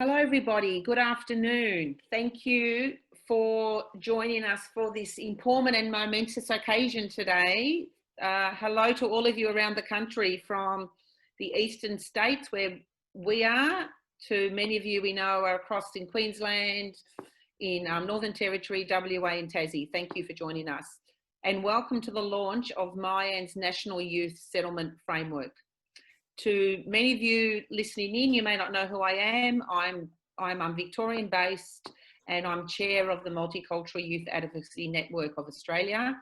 Hello everybody, good afternoon. Thank you for joining us for this important and momentous occasion today. Hello to all of you around the country, from the eastern states where we are to many of you we know are across in Queensland, in Northern Territory, WA and Tassie. Thank you for joining us. And welcome to the launch of MYAN's National Youth Settlement Framework. To many of you listening in, you may not know who I am. I'm Victorian based and I'm chair of the Multicultural Youth Advocacy Network of Australia.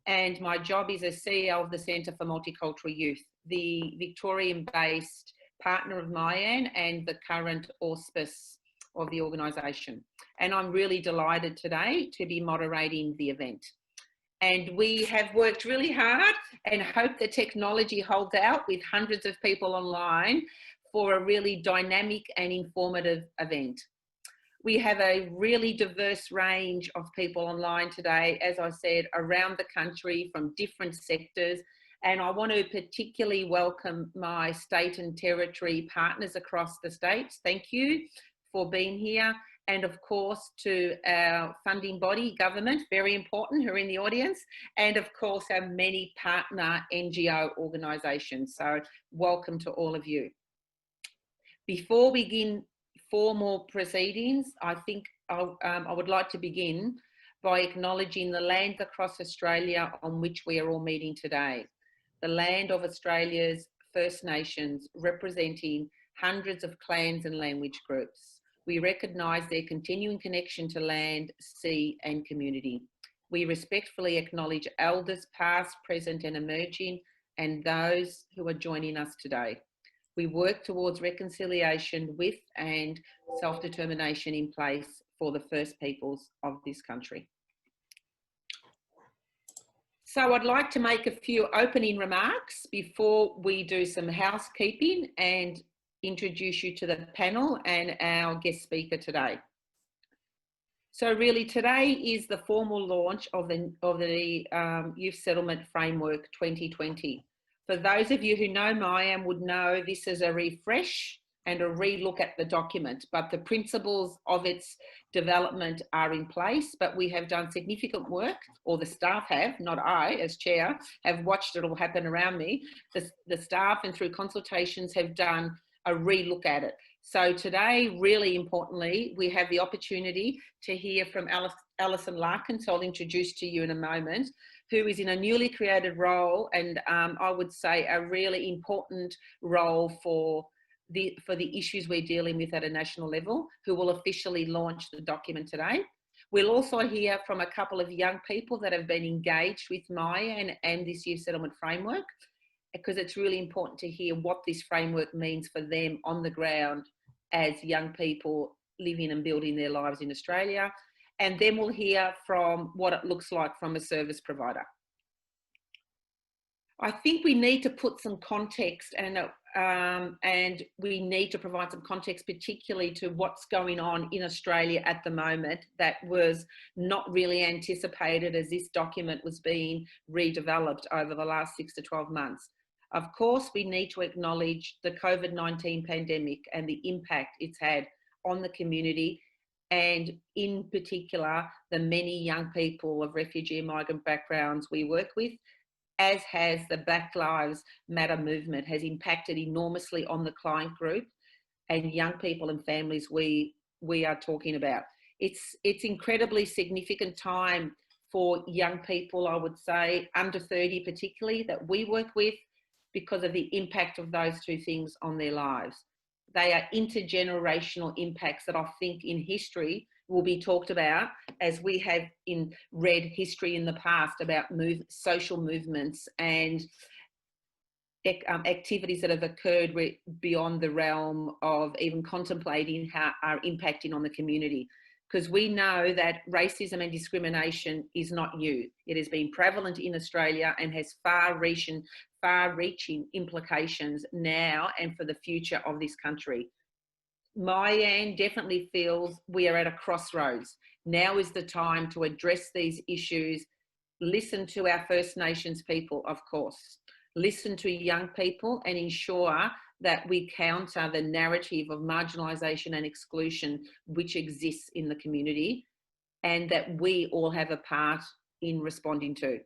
And my job is as CEO of the Centre for Multicultural Youth, the Victorian based partner of MYAN and the current auspice of the organisation. And I'm really delighted today to be moderating the event. And we have worked really hard and hope the technology holds out with hundreds of people online for a really dynamic and informative event. We have a really diverse range of people online today, as I said, around the country from different sectors. And I want to particularly welcome my state and territory partners across the states. Thank you for being here. And of course to our funding body, government, very important, who are in the audience, and of course our many partner NGO organisations. So welcome to all of you. Before we begin formal proceedings, I think I would like to begin by acknowledging the lands across Australia on which we are all meeting today. The land of Australia's First Nations, representing hundreds of clans and language groups. We recognise their continuing connection to land, sea and community. We respectfully acknowledge elders past, present and emerging, and those who are joining us today. We work towards reconciliation with and self-determination in place for the First Peoples of this country. So I'd like to make a few opening remarks before we do some housekeeping and introduce you to the panel and our guest speaker today. So really today is the formal launch of the Youth Settlement Framework 2020. For those of you who know MYAN would know this is a refresh and a re-look at the document, but the principles of its development are in place. But we have done significant work, or the staff have, not I as chair, have watched it all happen around me. The staff and through consultations have done a re-look at it. So today, really importantly, we have the opportunity to hear from Alison Larkins, I'll introduce to you in a moment, who is in a newly created role, and I would say a really important role for the issues we're dealing with at a national level, who will officially launch the document today. We'll also hear from a couple of young people that have been engaged with MYAN and this Youth Settlement Framework, because it's really important to hear what this framework means for them on the ground as young people living and building their lives in Australia. And then we'll hear from what it looks like from a service provider. I think we need to put some context and we need to provide some context, particularly to what's going on in Australia at the moment that was not really anticipated as this document was being redeveloped over the last 6 to 12 months. Of course, we need to acknowledge the COVID-19 pandemic and the impact it's had on the community, and in particular, the many young people of refugee and migrant backgrounds we work with, as has the Black Lives Matter movement, has impacted enormously on the client group and young people and families we are talking about. It's incredibly significant time for young people, I would say, under 30 particularly, that we work with, because of the impact of those two things on their lives. They are intergenerational impacts that I think in history will be talked about, as we have read history in the past about social movements and activities that have occurred beyond the realm of even contemplating how are impacting on the community. Because we know that racism and discrimination is not new. It has been prevalent in Australia and has far-reaching implications now and for the future of this country. MYAN definitely feels we are at a crossroads. Now is the time to address these issues, listen to our First Nations people, of course, listen to young people and ensure that we counter the narrative of marginalisation and exclusion which exists in the community, and that we all have a part in responding to.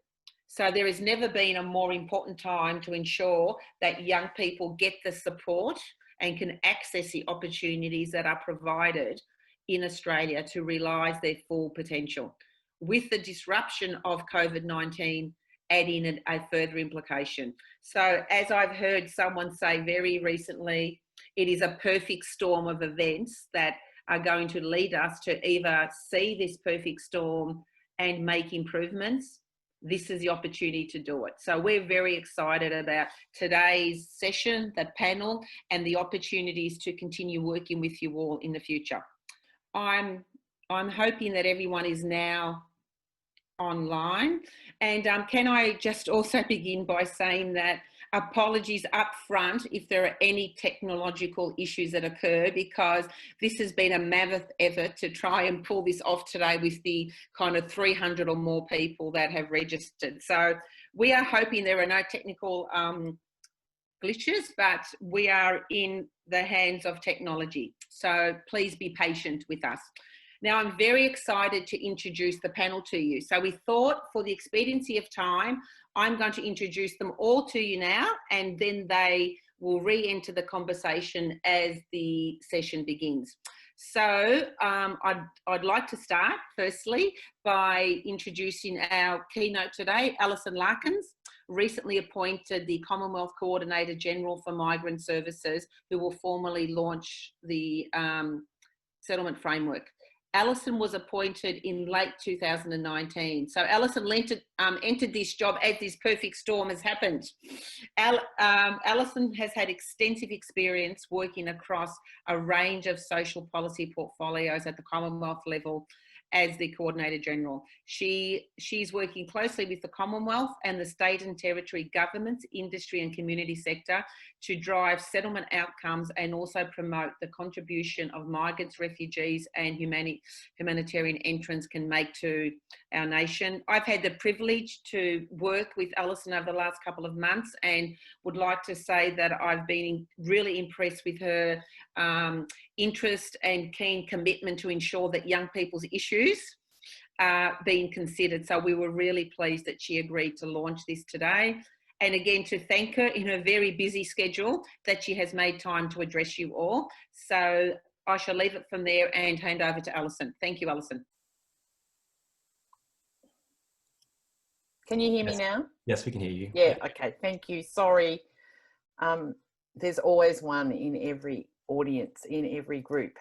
So there has never been a more important time to ensure that young people get the support and can access the opportunities that are provided in Australia to realise their full potential. With the disruption of COVID-19 adding a further implication. So as I've heard someone say very recently, it is a perfect storm of events that are going to lead us to either see this perfect storm and make improvements. This is the opportunity to do it. So we're very excited about today's session, the panel, and the opportunities to continue working with you all in the future. I'm hoping that everyone is now online, and can I just also begin by saying that apologies up front if there are any technological issues that occur, because this has been a mammoth effort to try and pull this off today with the kind of 300 or more people that have registered. So we are hoping there are no technical glitches, but we are in the hands of technology. So please be patient with us. Now, I'm very excited to introduce the panel to you. So we thought, for the expediency of time, I'm going to introduce them all to you now, and then they will re-enter the conversation as the session begins. So I'd like to start, firstly, by introducing our keynote today, Alison Larkins, recently appointed the Commonwealth Coordinator General for Migrant Services, who will formally launch the settlement framework. Alison was appointed in late 2019. So Alison entered this job as this perfect storm has happened. Alison has had extensive experience working across a range of social policy portfolios at the Commonwealth level as the Coordinator General. She's working closely with the Commonwealth and the state and territory governments, industry and community sector to drive settlement outcomes and also promote the contribution of migrants, refugees and humanitarian entrants can make to our nation. I've had the privilege to work with Alison over the last couple of months and would like to say that I've been really impressed with her interest and keen commitment to ensure that young people's issues are being considered. So we were really pleased that she agreed to launch this today. And again, to thank her in her very busy schedule that she has made time to address you all. So I shall leave it from there and hand over to Alison. Thank you, Alison. Can you hear me now? Yes, we can hear you. Yeah, okay, thank you. Sorry, there's always one in every audience, in every group,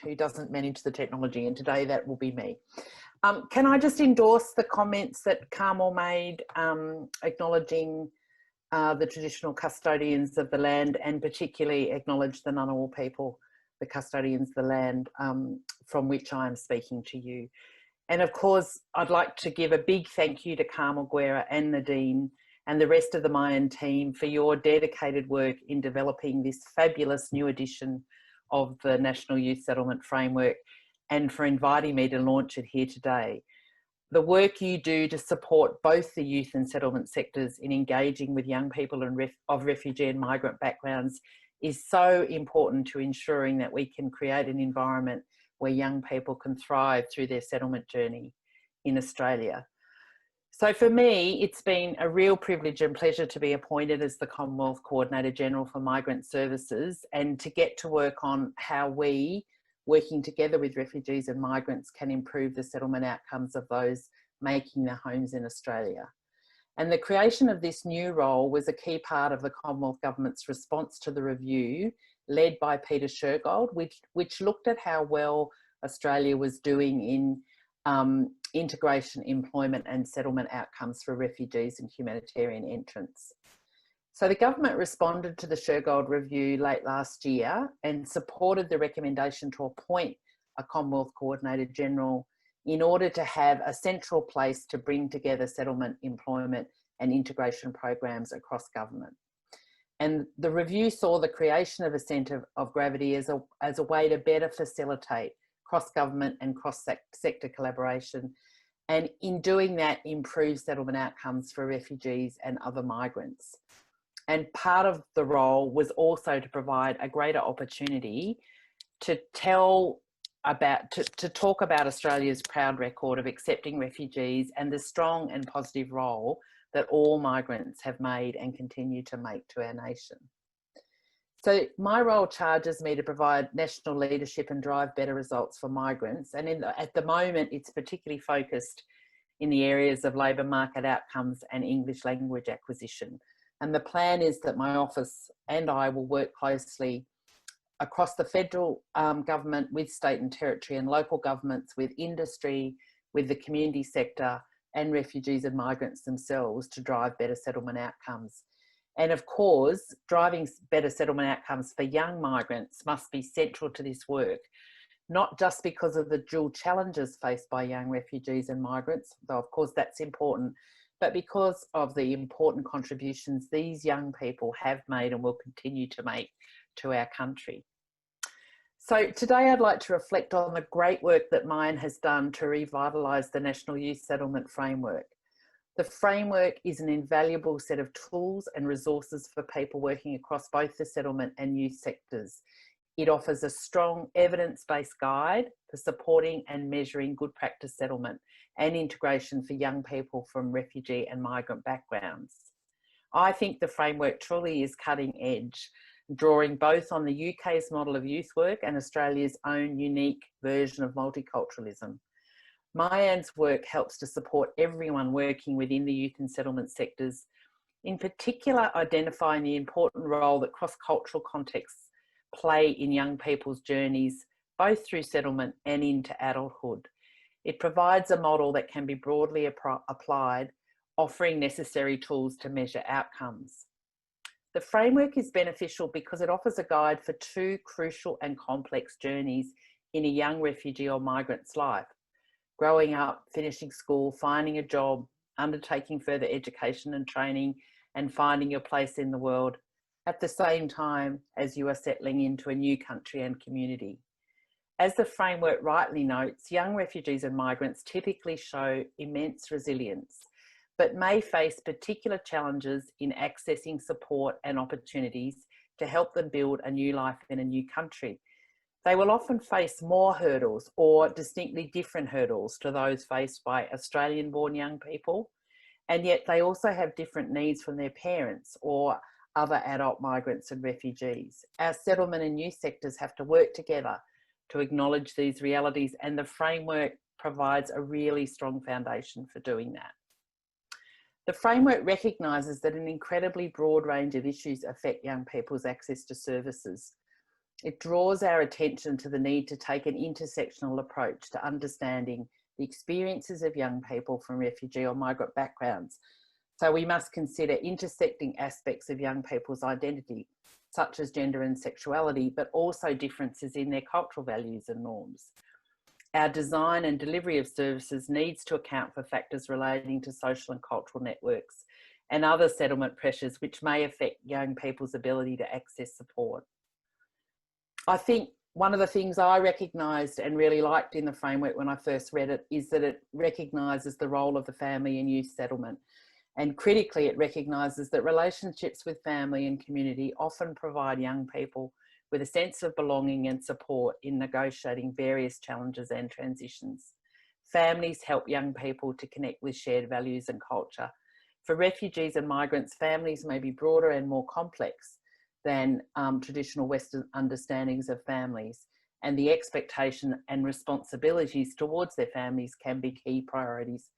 who doesn't manage the technology, and today that will be me. Can I just endorse the comments that Carmel made, acknowledging the traditional custodians of the land, and particularly acknowledge the Ngunnawal people, the custodians of the land from which I am speaking to you. And of course, I'd like to give a big thank you to Carmel, Guerra and Nadine and the rest of the Mayan team for your dedicated work in developing this fabulous new edition of the National Youth Settlement Framework, and for inviting me to launch it here today. The work you do to support both the youth and settlement sectors in engaging with young people of refugee and migrant backgrounds is so important to ensuring that we can create an environment where young people can thrive through their settlement journey in Australia. So for me, it's been a real privilege and pleasure to be appointed as the Commonwealth Coordinator General for Migrant Services, and to get to work on how we, working together with refugees and migrants, can improve the settlement outcomes of those making their homes in Australia. And the creation of this new role was a key part of the Commonwealth Government's response to the review led by Peter Shergold, which looked at how well Australia was doing in integration, employment and settlement outcomes for refugees and humanitarian entrants. So the government responded to the Shergold review late last year and supported the recommendation to appoint a Commonwealth Coordinator General in order to have a central place to bring together settlement, employment and integration programs across government. And the review saw the creation of a centre of gravity as a way to better facilitate cross-government and cross-sector collaboration, and in doing that, improve settlement outcomes for refugees and other migrants. And part of the role was also to provide a greater opportunity to talk about Australia's proud record of accepting refugees and the strong and positive role that all migrants have made and continue to make to our nation. So my role charges me to provide national leadership and drive better results for migrants. And at the moment, it's particularly focused in the areas of labour market outcomes and English language acquisition. And the plan is that my office and I will work closely across the federal government, with state and territory and local governments, with industry, with the community sector and refugees and migrants themselves to drive better settlement outcomes. And of course, driving better settlement outcomes for young migrants must be central to this work, not just because of the dual challenges faced by young refugees and migrants, though of course that's important, but because of the important contributions these young people have made and will continue to make to our country. So today I'd like to reflect on the great work that Mine has done to revitalise the National Youth Settlement Framework. The framework is an invaluable set of tools and resources for people working across both the settlement and youth sectors. It offers a strong evidence-based guide for supporting and measuring good practice settlement and integration for young people from refugee and migrant backgrounds. I think the framework truly is cutting edge, drawing both on the UK's model of youth work and Australia's own unique version of multiculturalism. Mayan's work helps to support everyone working within the youth and settlement sectors, in particular identifying the important role that cross-cultural contexts play in young people's journeys, both through settlement and into adulthood. It provides a model that can be broadly applied, offering necessary tools to measure outcomes. The framework is beneficial because it offers a guide for two crucial and complex journeys in a young refugee or migrant's life: growing up, finishing school, finding a job, undertaking further education and training, and finding your place in the world at the same time as you are settling into a new country and community. As the framework rightly notes, young refugees and migrants typically show immense resilience, but may face particular challenges in accessing support and opportunities to help them build a new life in a new country. They will often face more hurdles or distinctly different hurdles to those faced by Australian-born young people, and yet they also have different needs from their parents or other adult migrants and refugees. Our settlement and youth sectors have to work together to acknowledge these realities, and the framework provides a really strong foundation for doing that. The framework recognises that an incredibly broad range of issues affect young people's access to services. It draws our attention to the need to take an intersectional approach to understanding the experiences of young people from refugee or migrant backgrounds. So we must consider intersecting aspects of young people's identity, such as gender and sexuality, but also differences in their cultural values and norms. Our design and delivery of services needs to account for factors relating to social and cultural networks and other settlement pressures which may affect young people's ability to access support. I think one of the things I recognised and really liked in the framework when I first read it is that it recognises the role of the family in youth settlement. And critically, it recognises that relationships with family and community often provide young people with a sense of belonging and support in negotiating various challenges and transitions. Families help young people to connect with shared values and culture. For refugees and migrants, families may be broader and more complex than traditional Western understandings of families, and the expectation and responsibilities towards their families can be key priorities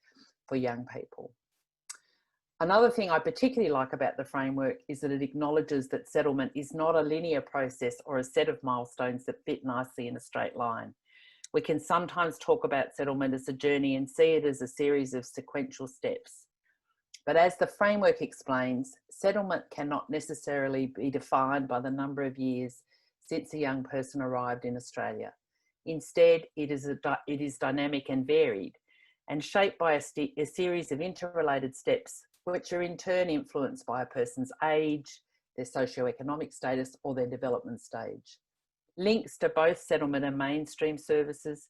for young people. Another thing I particularly like about the framework is that it acknowledges that settlement is not a linear process or a set of milestones that fit nicely in a straight line. We can sometimes talk about settlement as a journey and see it as a series of sequential steps. But as the framework explains, settlement cannot necessarily be defined by the number of years since a young person arrived in Australia. Instead, it is dynamic and varied and shaped by a series of interrelated steps, which are in turn influenced by a person's age, their socioeconomic status, or their development stage. Links to both settlement and mainstream services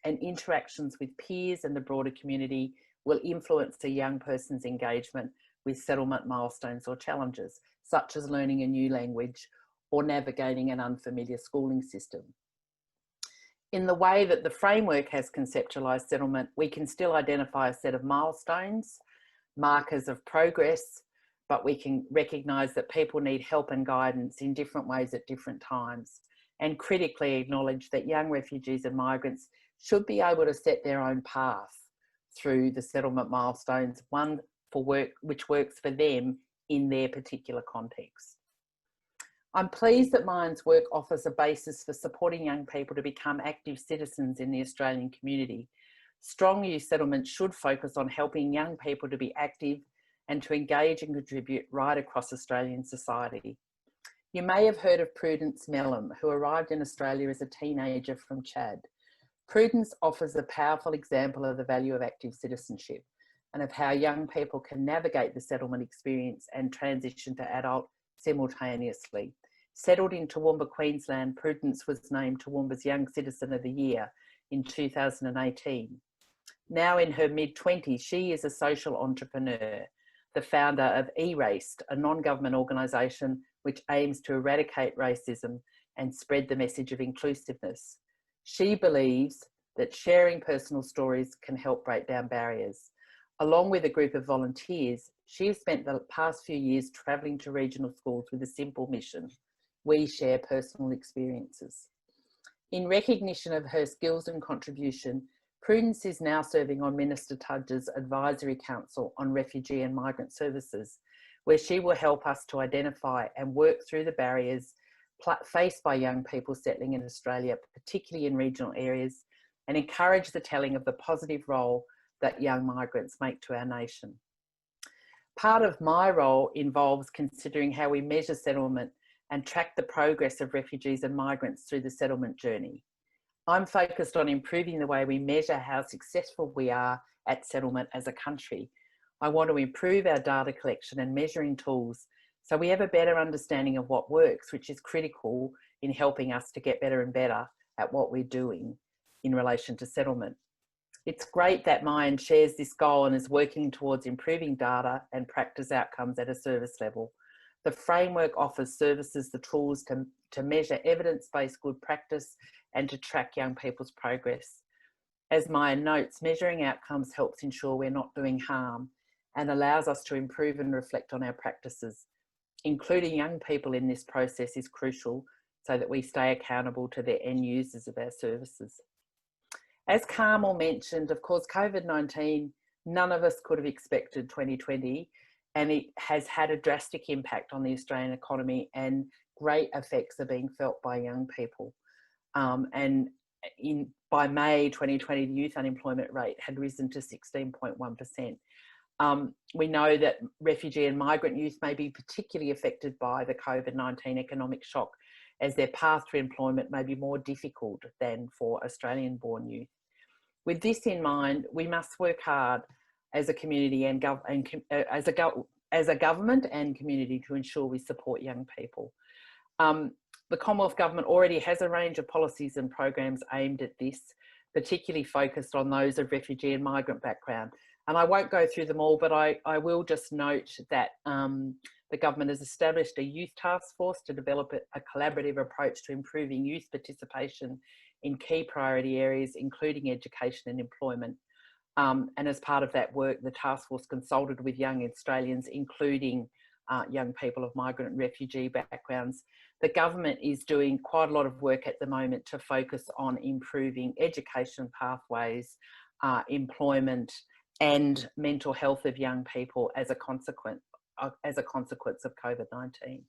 and interactions with peers and the broader community will influence a young person's engagement with settlement milestones or challenges, such as learning a new language or navigating an unfamiliar schooling system. In the way that the framework has conceptualised settlement, we can still identify a set of milestones, markers of progress, but we can recognise that people need help and guidance in different ways at different times, and critically acknowledge that young refugees and migrants should be able to set their own path through the settlement milestones, one for work which works for them in their particular context. I'm pleased that Mine's work offers a basis for supporting young people to become active citizens in the Australian community. Strong youth settlement should focus on helping young people to be active and to engage and contribute right across Australian society. You may have heard of Prudence Mellom, who arrived in Australia as a teenager from Chad. Prudence offers a powerful example of the value of active citizenship and of how young people can navigate the settlement experience and transition to adult simultaneously. Settled in Toowoomba, Queensland, Prudence was named Toowoomba's Young Citizen of the Year in 2018. Now in her mid-20s, she is a social entrepreneur, the founder of Erased, a non-government organisation which aims to eradicate racism and spread the message of inclusiveness. She believes that sharing personal stories can help break down barriers. Along with a group of volunteers, she has spent the past few years travelling to regional schools with a simple mission: we share personal experiences. In recognition of her skills and contribution, Prudence is now serving on Minister Tudge's Advisory Council on Refugee and Migrant Services, where she will help us to identify and work through the barriers faced by young people settling in Australia, particularly in regional areas, and encourage the telling of the positive role that young migrants make to our nation. Part of my role involves considering how we measure settlement and track the progress of refugees and migrants through the settlement journey. I'm focused on improving the way we measure how successful we are at settlement as a country. I want to improve our data collection and measuring tools so we have a better understanding of what works, which is critical in helping us to get better and better at what we're doing in relation to settlement. It's great that Mine shares this goal and is working towards improving data and practice outcomes at a service level. The framework offers services the tools to measure evidence-based good practice and to track young people's progress. As Mine notes, measuring outcomes helps ensure we're not doing harm and allows us to improve and reflect on our practices. Including young people in this process is crucial so that we stay accountable to the end users of our services. As Carmel mentioned, of course, COVID-19, none of us could have expected 2020, and it has had a drastic impact on the Australian economy, and great effects are being felt by young people. By May 2020, the youth unemployment rate had risen to 16.1%. We know that refugee and migrant youth may be particularly affected by the COVID-19 economic shock, as their path to employment may be more difficult than for Australian-born youth. With this in mind, we must work hard as a community and as a government and community to ensure we support young people. The Commonwealth Government already has a range of policies and programs aimed at this, particularly focused on those of refugee and migrant background. And I won't go through them all, but I will just note that the government has established a youth task force to develop a collaborative approach to improving youth participation in key priority areas, including education and employment. And as part of that work, the task force consulted with young Australians, including young people of migrant and refugee backgrounds. The government is doing quite a lot of work at the moment to focus on improving education pathways, employment, and mental health of young people as a consequence of COVID-19.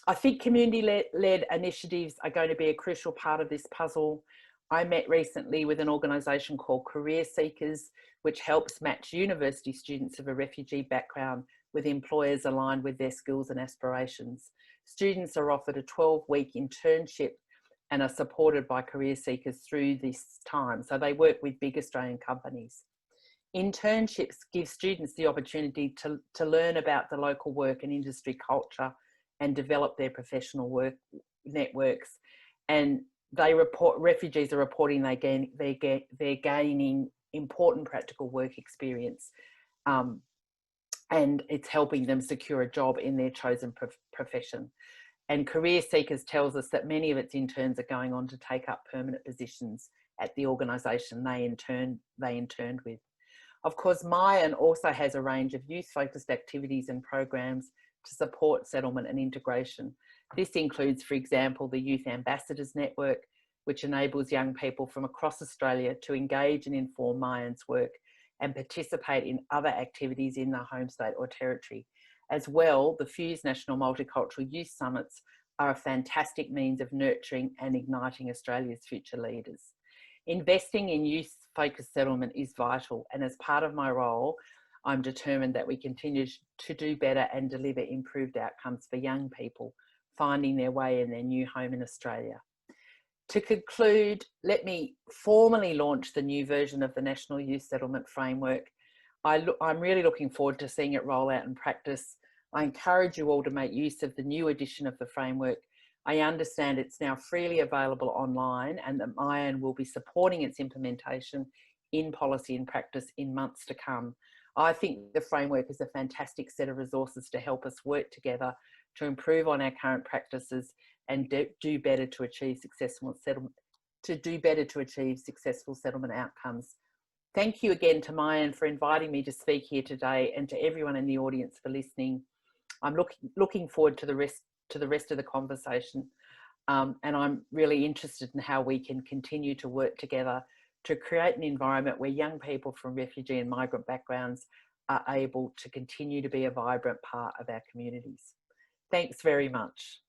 I think community-led initiatives are going to be a crucial part of this puzzle. I met recently with an organisation called Career Seekers, which helps match university students of a refugee background with employers aligned with their skills and aspirations. Students are offered a 12-week internship and are supported by Career Seekers through this time. So they work with big Australian companies. Internships give students the opportunity to learn about the local work and industry culture and develop their professional work networks. And refugees are reporting they're gaining important practical work experience and it's helping them secure a job in their chosen profession. And Career Seekers tells us that many of its interns are going on to take up permanent positions at the organisation they interned with. Of course, Mayan also has a range of youth-focused activities and programs to support settlement and integration. This includes, for example, the Youth Ambassadors Network, which enables young people from across Australia to engage and inform Mayan's work and participate in other activities in their home state or territory. As well, the Fuse National Multicultural Youth Summits are a fantastic means of nurturing and igniting Australia's future leaders. Investing in youth-focused settlement is vital, and as part of my role, I'm determined that we continue to do better and deliver improved outcomes for young people finding their way in their new home in Australia. To conclude, let me formally launch the new version of the National Youth Settlement Framework. I'm really looking forward to seeing it roll out in practice. I encourage you all to make use of the new edition of the framework. I understand it's now freely available online and that Mayan will be supporting its implementation in policy and practice in months to come. I think the framework is a fantastic set of resources to help us work together to improve on our current practices and do better to achieve successful settlement outcomes. Thank you again to Mayan for inviting me to speak here today, and to everyone in the audience for listening. I'm looking forward to the rest of the conversation, and I'm really interested in how we can continue to work together to create an environment where young people from refugee and migrant backgrounds are able to continue to be a vibrant part of our communities. Thanks very much.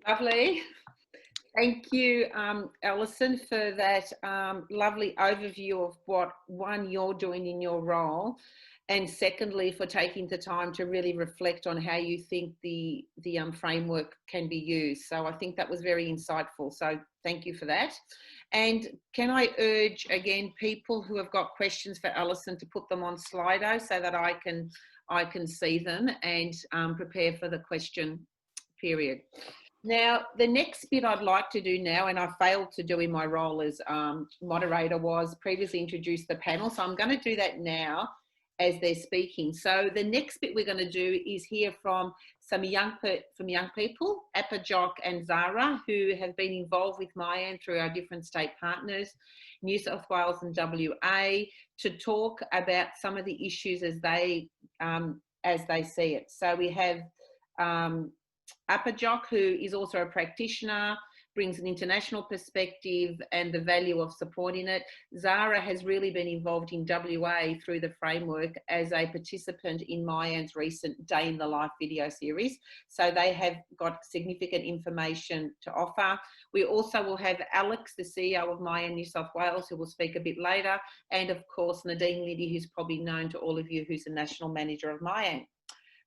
Lovely. Thank you, Alison, for that lovely overview of what, one, you're doing in your role, and secondly, for taking the time to really reflect on how you think the framework can be used. So I think that was very insightful. So thank you for that. And can I urge, again, people who have got questions for Alison to put them on Slido so that I can see them and prepare for the question period. Now, the next bit I'd like to do now, and I failed to do in my role as moderator, was previously introduce the panel. So I'm going to do that now as they're speaking. So the next bit we're going to do is hear from some young people, Apajok and Zahra, who have been involved with Mayan through our different state partners, New South Wales and WA, to talk about some of the issues as they see it. So we have Apajok, who is also a practitioner, brings an international perspective and the value of supporting it. Zahra has really been involved in WA through the framework as a participant in Mayan's recent Day in the Life video series. So they have got significant information to offer. We also will have Alex, the CEO of Mayan New South Wales, who will speak a bit later. And of course, Nadine Liddy, who's probably known to all of you, who's the national manager of Mayan.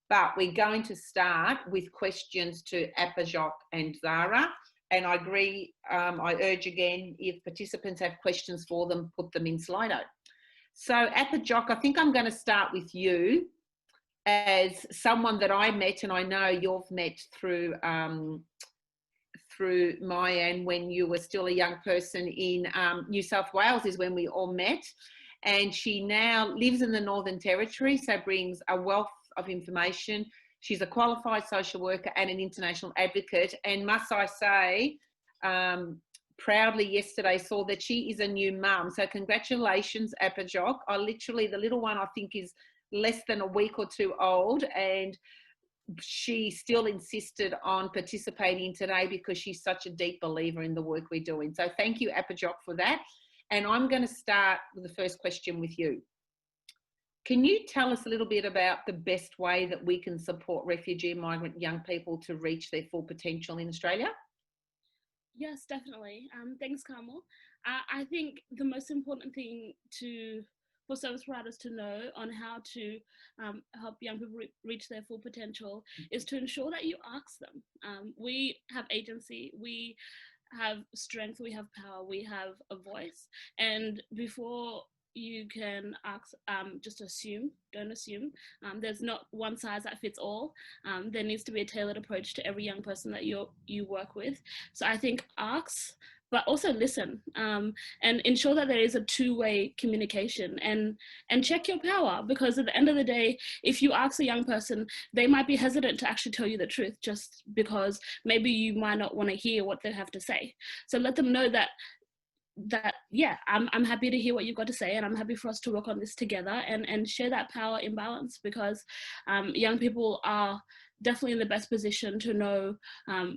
But we're going to start with questions to Apajok and Zahra. And I agree, I urge again, if participants have questions for them, put them in Slido. So Apajok, I think I'm going to start with you as someone that I met, and I know you've met through Mayan when you were still a young person in New South Wales is when we all met. And she now lives in the Northern Territory, so brings a wealth of information. She's a qualified social worker and an international advocate. And must I say, proudly yesterday saw that she is a new mum. So congratulations, Apajok. The little one I think is less than a week or two old, and she still insisted on participating today because she's such a deep believer in the work we're doing. So thank you, Apajok, for that. And I'm going to start with the first question with you. Can you tell us a little bit about the best way that we can support refugee and migrant young people to reach their full potential in Australia? Yes, definitely. Thanks, Carmel. I think the most important thing for service providers to know on how to help young people reach their full potential is to ensure that you ask them. We have agency, we have strength, we have power, we have a voice, and before you can ask, just assume, don't assume. There's not one size that fits all. There needs to be a tailored approach to every young person that you work with. So I think ask, but also listen, and ensure that there is a two-way communication, and check your power, because at the end of the day, if you ask a young person, they might be hesitant to actually tell you the truth just because maybe you might not want to hear what they have to say. So let them know that yeah, I'm happy to hear what you've got to say, and I'm happy for us to work on this together, and share that power imbalance, because young people are definitely in the best position to know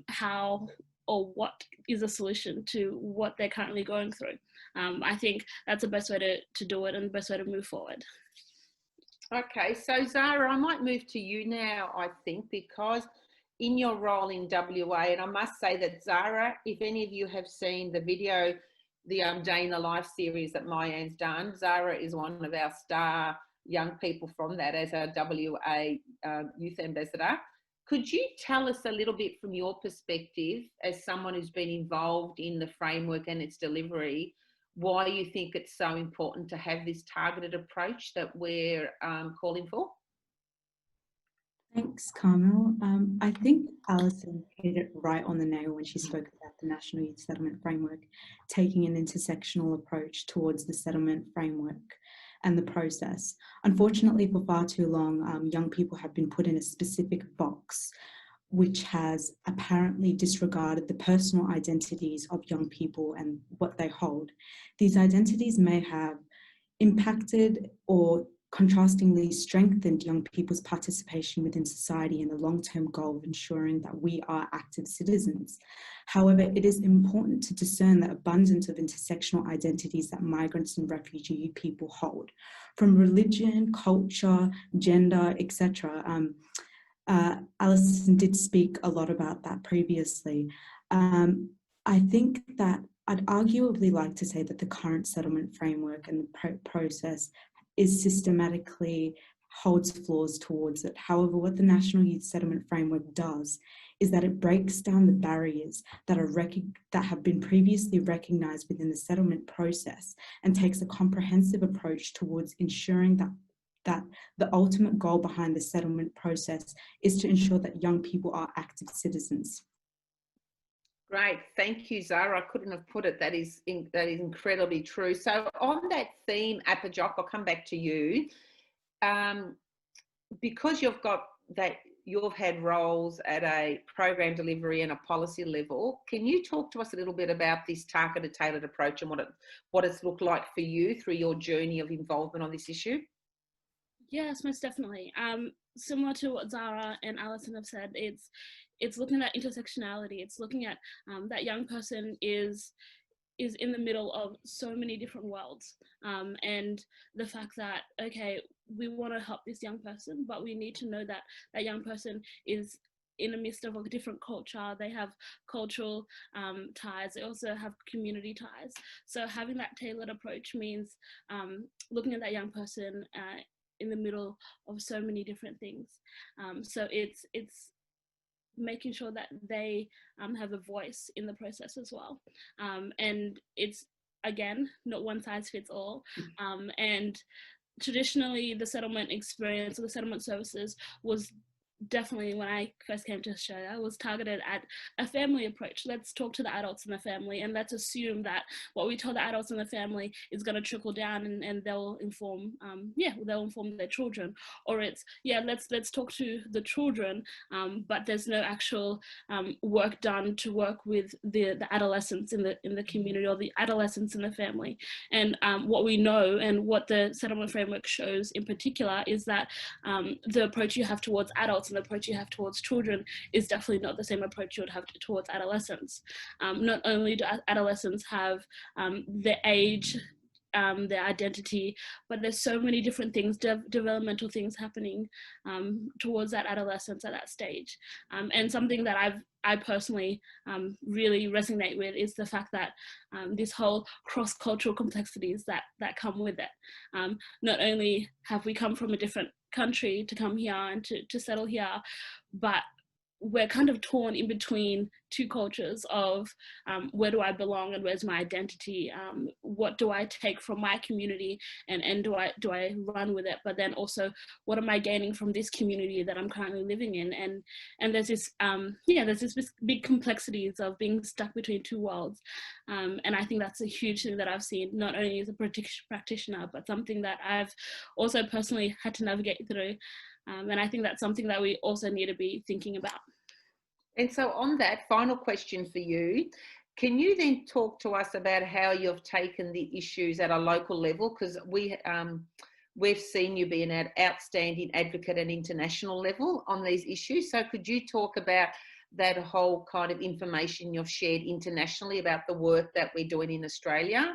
how or what is a solution to what they're currently going through. I think that's the best way to do it, and the best way to move forward. Okay, so Zahra, I might move to you now, I think, because in your role in WA, and I must say that Zahra, if any of you have seen the video, the Day in the Life series that Mayan's done, Zahra is one of our star young people from that as our WA youth ambassador. Could you tell us a little bit from your perspective, as someone who's been involved in the framework and its delivery, why you think it's so important to have this targeted approach that we're calling for? Thanks, Carmel. I think Alison hit it right on the nail when she spoke about the National Youth Settlement Framework, taking an intersectional approach towards the settlement framework and the process. Unfortunately, for far too long, young people have been put in a specific box, which has apparently disregarded the personal identities of young people and what they hold. These identities may have impacted or contrastingly strengthened young people's participation within society in the long-term goal of ensuring that we are active citizens. However, it is important to discern the abundance of intersectional identities that migrants and refugee people hold, from religion, culture, gender, etc. Alison did speak a lot about that previously. I think that I'd arguably like to say that the current settlement framework and the process is systematically holds flaws towards it. However, what the National Youth Settlement Framework does is that it breaks down the barriers that have been previously recognised within the settlement process, and takes a comprehensive approach towards ensuring that the ultimate goal behind the settlement process is to ensure that young people are active citizens. Great, thank you, Zahra. I couldn't have put it. That is incredibly true. So on that theme, Apajok, I'll come back to you. Because you've had roles at a program delivery and a policy level, can you talk to us a little bit about this targeted, tailored approach and what it's looked like for you through your journey of involvement on this issue? Yes, most definitely. Similar to what Zahra and Alison have said, it's looking at intersectionality. It's looking at that young person is in the middle of so many different worlds, and the fact that, okay, we want to help this young person, but we need to know that that young person is in the midst of a different culture. They have cultural ties. They also have community ties. So having that tailored approach means looking at that young person in the middle of so many different things. So it's making sure that they have a voice in the process as well. And it's, again, not one size fits all. And traditionally, the settlement experience or the settlement services was definitely, when I first came to Australia, was targeted at a family approach. Let's talk to the adults in the family, and let's assume that what we tell the adults in the family is going to trickle down, and they'll inform they'll inform their children. Or it's, let's talk to the children, but there's no actual work done to work with the adolescents in the community, or the adolescents in the family. And what we know, and what the settlement framework shows in particular, is that the approach you have towards adults and the approach you have towards children is definitely not the same approach you would have towards adolescents. Not only do adolescents have their age, their identity, but there's so many different things, developmental things happening towards that adolescence at that stage. And something that I personally really resonate with is the fact that this whole cross-cultural complexities that come with it. Not only have we come from a different country to come here and to settle here, but we're kind of torn in between two cultures of where do I belong and where's my identity? What do I take from my community and do I run with it? But then also, what am I gaining from this community that I'm currently living in? And there's this there's this big complexities of being stuck between two worlds. And I think that's a huge thing that I've seen, not only as a practitioner, but something that I've also personally had to navigate through. And I think that's something that we also need to be thinking about. And so on that, final question for you, can you then talk to us about how you've taken the issues at a local level? Because we've seen you be an outstanding advocate at international level on these issues. So could you talk about that whole kind of information you've shared internationally about the work that we're doing in Australia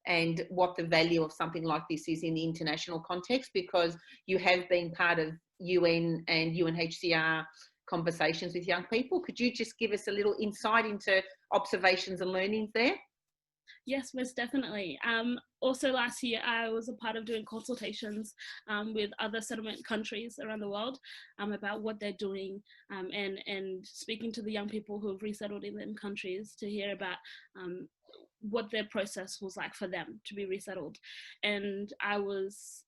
and what the value of something like this is in the international context? Because you have been part of UN and UNHCR conversations with young people. Could you just give us a little insight into observations and learnings there? Yes, most definitely. Also last year, I was a part of doing consultations with other settlement countries around the world about what they're doing and speaking to the young people who have resettled in them countries to hear about what their process was like for them to be resettled. And I was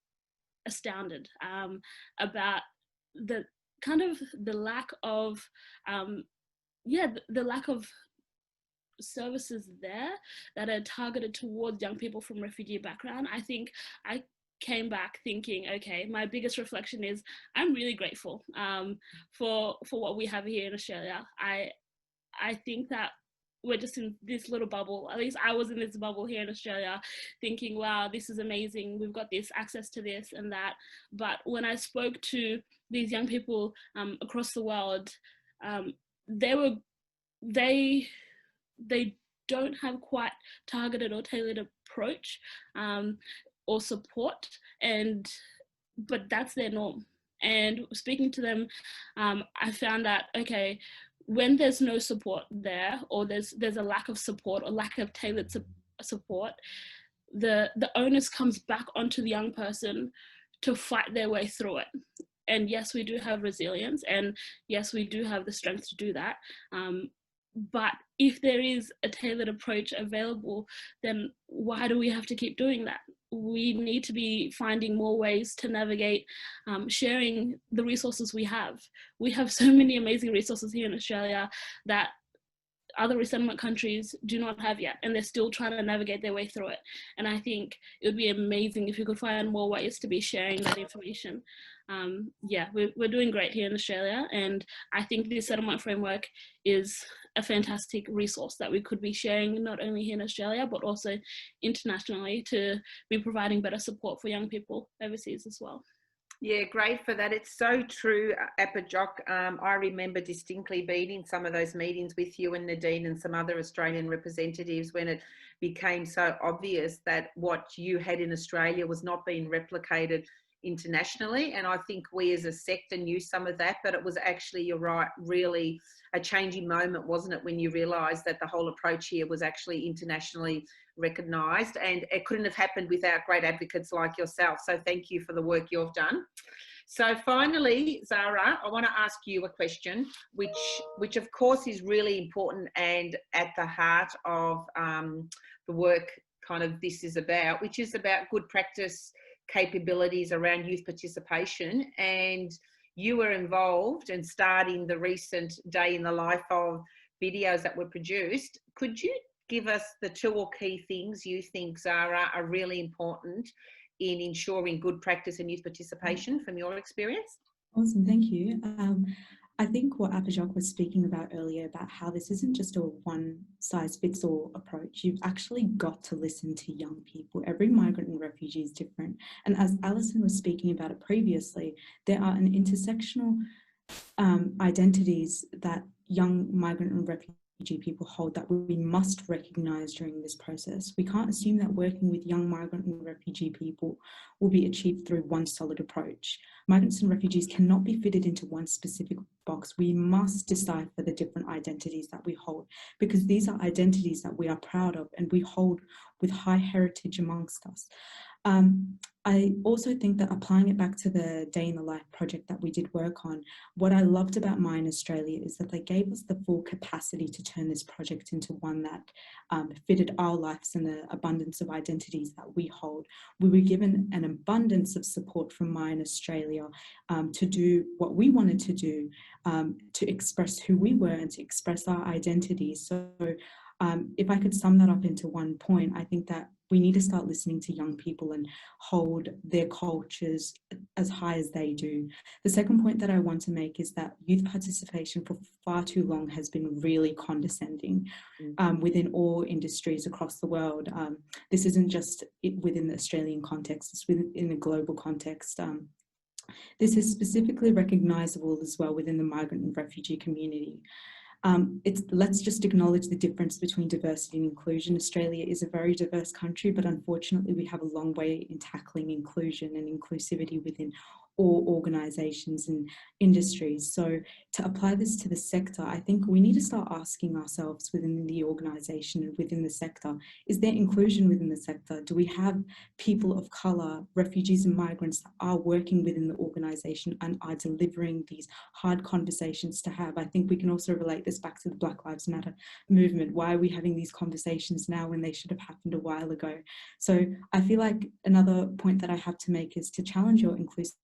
astounded about the kind of the lack of the lack of services there that are targeted towards young people from refugee background. I think I came back thinking, okay, my biggest reflection is I'm really grateful for what we have here in Australia. I think that we're just in this little bubble. At least I was in this bubble here in Australia thinking, wow, this is amazing. We've got this access to this and that. But when I spoke to these young people across the world, they don't have quite targeted or tailored approach or support, but that's their norm. And speaking to them, I found that, okay, when there's no support there, or there's a lack of support or lack of tailored support, the onus comes back onto the young person to fight their way through it. And yes, we do have resilience, and yes, we do have the strength to do that. But if there is a tailored approach available, then why do we have to keep doing that? We need to be finding more ways to navigate sharing the resources we have. We have so many amazing resources here in Australia that other resettlement countries do not have yet, and they're still trying to navigate their way through it. And I think it would be amazing if we could find more ways to be sharing that information. We're doing great here in Australia, and I think this settlement framework is a fantastic resource that we could be sharing not only here in Australia, but also internationally to be providing better support for young people overseas as well. Yeah, great for that. It's so true, Apajok. I remember distinctly being in some of those meetings with you and Nadine and some other Australian representatives when it became so obvious that what you had in Australia was not being replicated internationally. And I think we as a sector knew some of that, but it was actually, you're right, really a changing moment, wasn't it, when you realised that the whole approach here was actually internationally recognised, and it couldn't have happened without great advocates like yourself. So thank you for the work you've done. So finally, Zahra, I want to ask you a question, which of course is really important and at the heart of the work kind of this is about, which is about good practice capabilities around youth participation. And you were involved in starting the recent Day in the Life of videos that were produced. Could you give us the two or key things you think, Zahra, are really important in ensuring good practice and youth participation from your experience? Awesome, thank you. I think what Apajok was speaking about earlier, about how this isn't just a one-size-fits-all approach. You've actually got to listen to young people. Every migrant and refugee is different. And as Alison was speaking about it previously, there are an intersectional identities that young migrant and refugee people hold that we must recognise during this process. We can't assume that working with young migrant and refugee people will be achieved through one solid approach. Migrants and refugees cannot be fitted into one specific box. We must decipher the different identities that we hold, because these are identities that we are proud of and we hold with high heritage amongst us. I also think that applying it back to the Day in the Life project that we did work on, what I loved about Mine Australia is that they gave us the full capacity to turn this project into one that fitted our lives and the abundance of identities that we hold. We were given an abundance of support from Mine Australia to do what we wanted to do, to express who we were and to express our identities. So if I could sum that up into one point, I think that we need to start listening to young people and hold their cultures as high as they do. The second point that I want to make is that youth participation for far too long has been really condescending within all industries across the world. This isn't just within the Australian context, it's within a global context. This is specifically recognisable as well within the migrant and refugee community. Let's just acknowledge the difference between diversity and inclusion. Australia is a very diverse country, but unfortunately we have a long way in tackling inclusion and inclusivity within all organisations and industries. So to apply this to the sector, I think we need to start asking ourselves within the organisation and within the sector, is there inclusion within the sector? Do we have people of colour, refugees and migrants that are working within the organisation and are delivering these hard conversations to have? I think we can also relate this back to the Black Lives Matter movement. Why are we having these conversations now when they should have happened a while ago? So I feel like another point that I have to make is to challenge your inclusivity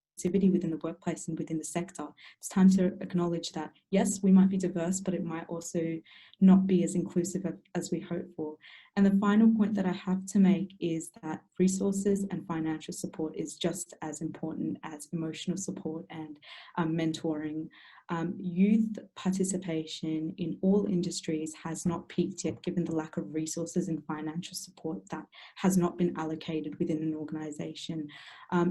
within the workplace and within the sector. It's time to acknowledge that, yes, we might be diverse, but it might also not be as inclusive as we hope for. And the final point that I have to make is that resources and financial support is just as important as emotional support and mentoring. Youth participation in all industries has not peaked yet, given the lack of resources and financial support that has not been allocated within an organisation.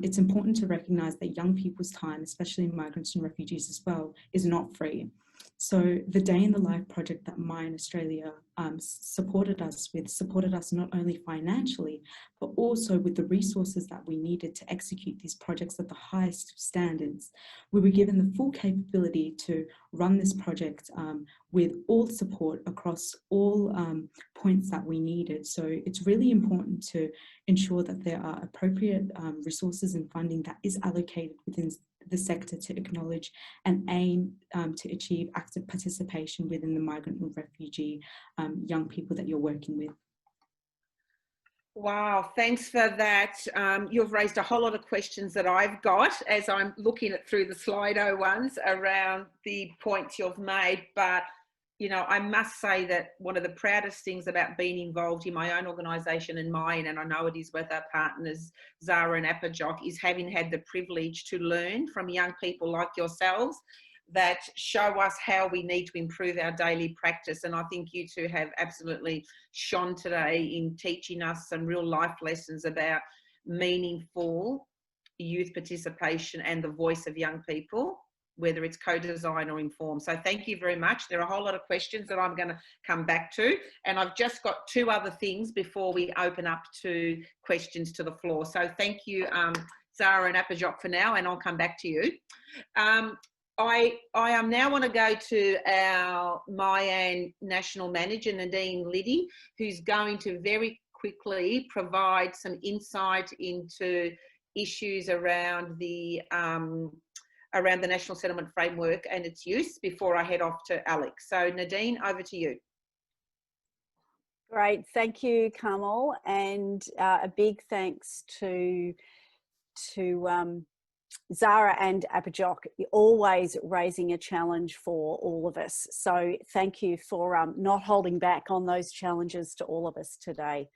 It's important to recognise that young people's time, especially migrants and refugees as well, is not free. So the Day in the Life project that Mine Australia supported us not only financially, but also with the resources that we needed to execute these projects at the highest standards. We were given the full capability to run this project with all support across all points that we needed. So it's really important to ensure that there are appropriate resources and funding that is allocated within the sector to acknowledge and aim to achieve active participation within the migrant and refugee young people that you're working with. Wow, thanks for that. You've raised a whole lot of questions that I've got as I'm looking at through the Slido ones around the points you've made. But, you know, I must say that one of the proudest things about being involved in my own organisation and mine, and I know it is with our partners, Zahra and Apajok, is having had the privilege to learn from young people like yourselves that show us how we need to improve our daily practice. And I think you two have absolutely shone today in teaching us some real life lessons about meaningful youth participation and the voice of young people, whether it's co-design or informed. So thank you very much. There are a whole lot of questions that I'm going to come back to. And I've just got two other things before we open up to questions to the floor. So thank you, Zahra and Apajok, for now, and I'll come back to you. I now want to go to our Mayan National Manager, Nadine Liddy, who's going to very quickly provide some insight into issues around the National Settlement Framework and its use before I head off to Alex. So Nadine, over to you. Great, thank you, Carmel, and a big thanks to Zahra and Apajok, always raising a challenge for all of us. So thank you for not holding back on those challenges to all of us today.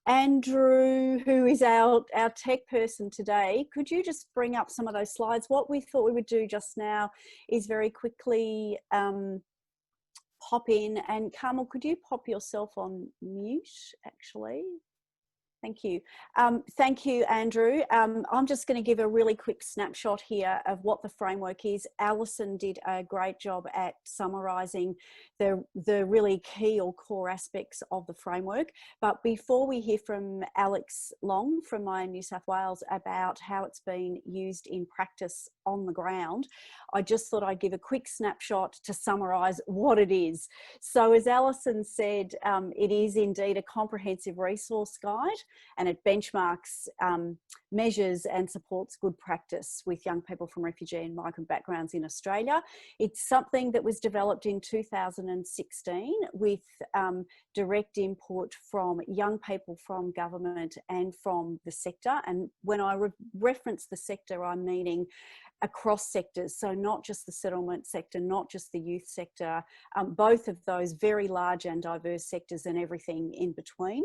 Andrew, who is our tech person today, could you just bring up some of those slides? What we thought we would do just now is very quickly pop in, and Carmel, could you pop yourself on mute, actually? Thank you. Thank you, Andrew. I'm just going to give a really quick snapshot here of what the framework is. Alison did a great job at summarising the really key or core aspects of the framework. But before we hear from Alex Long from New South Wales about how it's been used in practice on the ground, I just thought I'd give a quick snapshot to summarise what it is. So as Alison said, it is indeed a comprehensive resource guide and it benchmarks, measures and supports good practice with young people from refugee and migrant backgrounds in Australia. It's something that was developed in 2016 with direct input from young people from government and from the sector. And when I reference the sector, I'm meaning across sectors, so not just the settlement sector, not just the youth sector, both of those very large and diverse sectors and everything in between.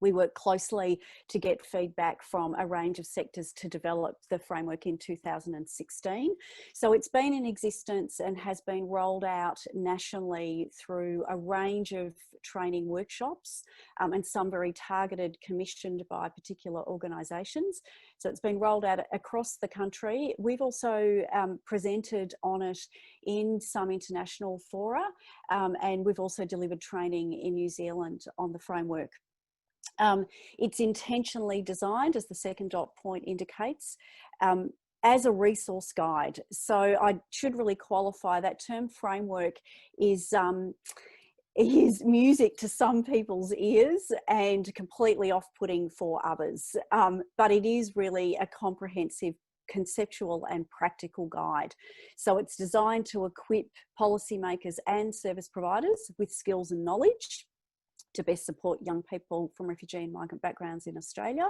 We worked closely to get feedback from a range of sectors to develop the framework in 2016. So it's been in existence and has been rolled out nationally through a range of training workshops, and some very targeted, commissioned by particular organisations. So it's been rolled out across the country. We've also presented on it in some international fora, and we've also delivered training in New Zealand on the framework. It's intentionally designed, as the second dot point indicates, as a resource guide. So I should really qualify that term framework is music to some people's ears and completely off-putting for others. But it is really a comprehensive conceptual and practical guide. So it's designed to equip policymakers and service providers with skills and knowledge to best support young people from refugee and migrant backgrounds in Australia.